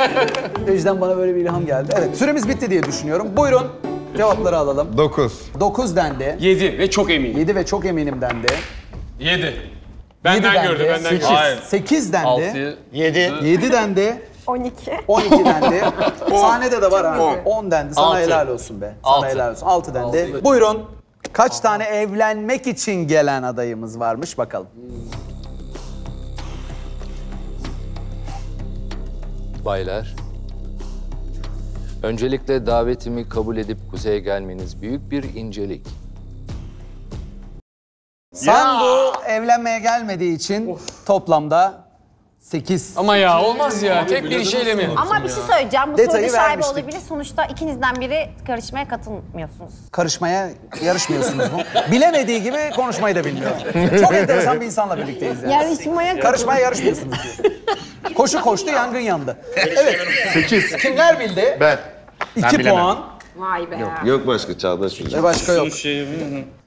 rejiden bana böyle bir ilham geldi. Evet süremiz bitti diye düşünüyorum. Buyurun cevapları alalım. 9. 9 dendi. 7 ve çok eminim. 7 ve çok eminim dendi. 7. Benden 7 gördü, dendi. benden 8. gördü. Hayır. 8 dendi. 6. 7. 7 dendi. 12. 12 dendi. Sahnede de var ha. 10 dendi. Sana 6. helal olsun be. Sana 6. helal olsun. 6 dendi. Buyurun. Kaç tane evlenmek için gelen adayımız varmış bakalım. Baylar, öncelikle davetimi kabul edip Kuzey'e gelmeniz büyük bir incelik. Sandu evlenmeye gelmediği için toplamda 8. Ama ya olmaz ya. Tek bir şeyle mi? Ama bir şey söyleyeceğim. Bu Detayı soruda şaibe vermiştik. olabilir. Sonuçta ikinizden biri karışmaya katılmıyorsunuz. Karışmaya yarışmıyorsunuz mu? Bilemediği gibi konuşmayı da bilmiyor. Çok enteresan bir insanla birlikteyiz yani. Yarışmaya Karışmaya yarışmıyorsunuz diyor. Koşu koştu, yangın yandı. Evet. 8. Kimler bildi? Ben. 2 puan Vay be. Yok başka Çağdaş Hocam. ve başka yok.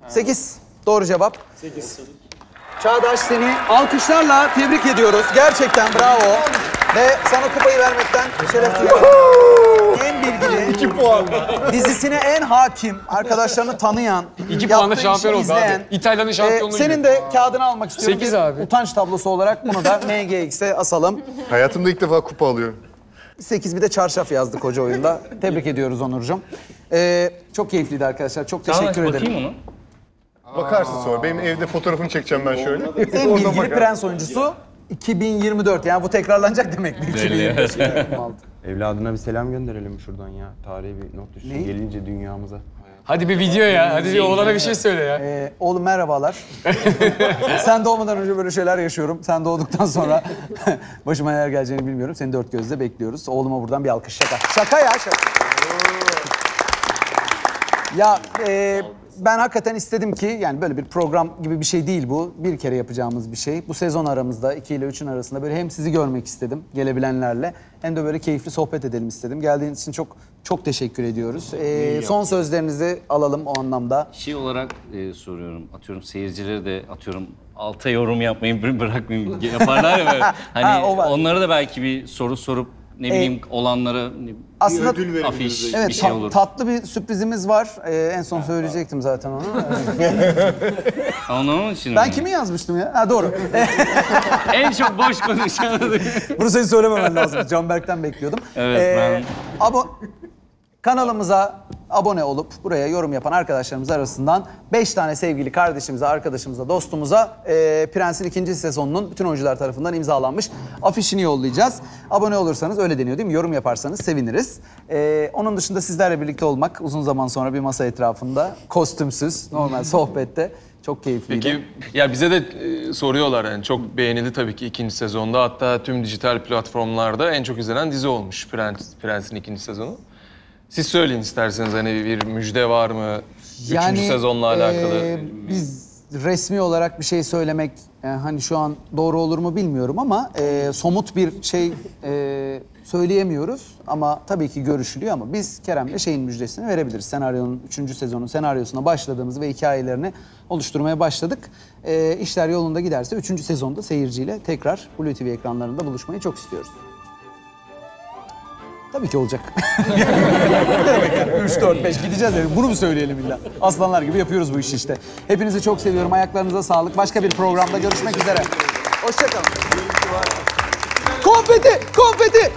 8. Doğru cevap. 8. Çağdaş seni alkışlarla tebrik ediyoruz. Gerçekten bravo. Ve sana kupayı vermekten şeref duyuyorum. En bilgili, 2 puan. dizisine en hakim, arkadaşlarını tanıyan, 2 puanla yaptığı şampiyon işi oldu izleyen, abi. İtalya'nın şampiyonluğu senin gibi. de kağıdını almak istiyorum. 8 Bir abi. utanç tablosu olarak bunu da MGX'e asalım. Hayatımda ilk defa kupa alıyorum. 8 bir de çarşaf yazdık koca oyunda. Tebrik ediyoruz Onurcuğum. Çok keyifliydi arkadaşlar. Çok teşekkür ederim. Bakayım onu. Bakarsın sonra. Benim evde fotoğrafını çekeceğim ben şöyle. En Oradan bilgili bakarım. prens oyuncusu 2024. Yani bu tekrarlanacak demek mi? 2025. Evladına bir selam gönderelim şuradan ya. Tarihi bir not düşsün. Ne? Gelince dünyamıza. Hadi bir video ya. Hadi bir oğlana bir şey söyle ya. Oğlum merhabalar. Sen doğmadan önce böyle şeyler yaşıyorum. Sen doğduktan sonra başıma neler geleceğini bilmiyorum. Seni dört gözle bekliyoruz. Oğluma buradan bir alkış. Şaka. Şaka ya şaka. Ya Ben hakikaten istedim ki yani böyle bir program gibi bir şey değil bu. Bir kere yapacağımız bir şey. Bu sezon aramızda 2 ile 3'ün arasında böyle hem sizi görmek istedim gelebilenlerle hem de böyle keyifli sohbet edelim istedim. Geldiğiniz için çok teşekkür ediyoruz. Son sözlerinizi alalım o anlamda. Şey olarak soruyorum. Atıyorum seyircilere de atıyorum alta yorum yapmayı bırakmayayım yaparlar ya böyle. Hani onlara da belki bir soru sorup ne bileyim olanlara aslında afiş evet, bir şey olur. Tatlı bir sürprizimiz var. En son söyleyecektim zaten onu. Onun için Ben kimi yazmıştım ya? Ha doğru. En çok boş konuşanı. Bunu senin söylememen lazım. Canberk'ten bekliyordum. Evet kanalımıza abone olup buraya yorum yapan arkadaşlarımız arasından 5 tane sevgili kardeşimize, arkadaşımıza, dostumuza Prens'in 2. sezonunun bütün oyuncular tarafından imzalanmış afişini yollayacağız. Abone olursanız öyle deniyor değil mi? Yorum yaparsanız seviniriz. Onun dışında sizlerle birlikte olmak uzun zaman sonra bir masa etrafında kostümsüz, normal sohbette çok keyifliydi. Peki ya bize de soruyorlar yani çok beğenildi tabii ki 2. sezonda. Hatta tüm dijital platformlarda en çok izlenen dizi olmuş Prens'in 2. sezonu. Siz söyleyin isterseniz hani bir müjde var mı? 3. sezonla alakalı. Biz resmi olarak bir şey söylemek hani şu an doğru olur mu bilmiyorum ama somut bir şey söyleyemiyoruz. Ama tabii ki görüşülüyor ama biz Kerem'le şeyin müjdesini verebiliriz. Senaryonun 3. sezonun senaryosuna başladığımız ve hikayelerini oluşturmaya başladık. İşler yolunda giderse 3. sezonda seyirciyle tekrar Blue TV ekranlarında buluşmayı çok istiyoruz. Tabii ki olacak. 3, 4, 5 gideceğiz ya. Bunu mu söyleyelim illa? Aslanlar gibi yapıyoruz bu işi işte. Hepinizi çok seviyorum. Ayaklarınıza sağlık. Başka bir programda görüşmek üzere. Hoşça kalın. Konfeti! Konfeti!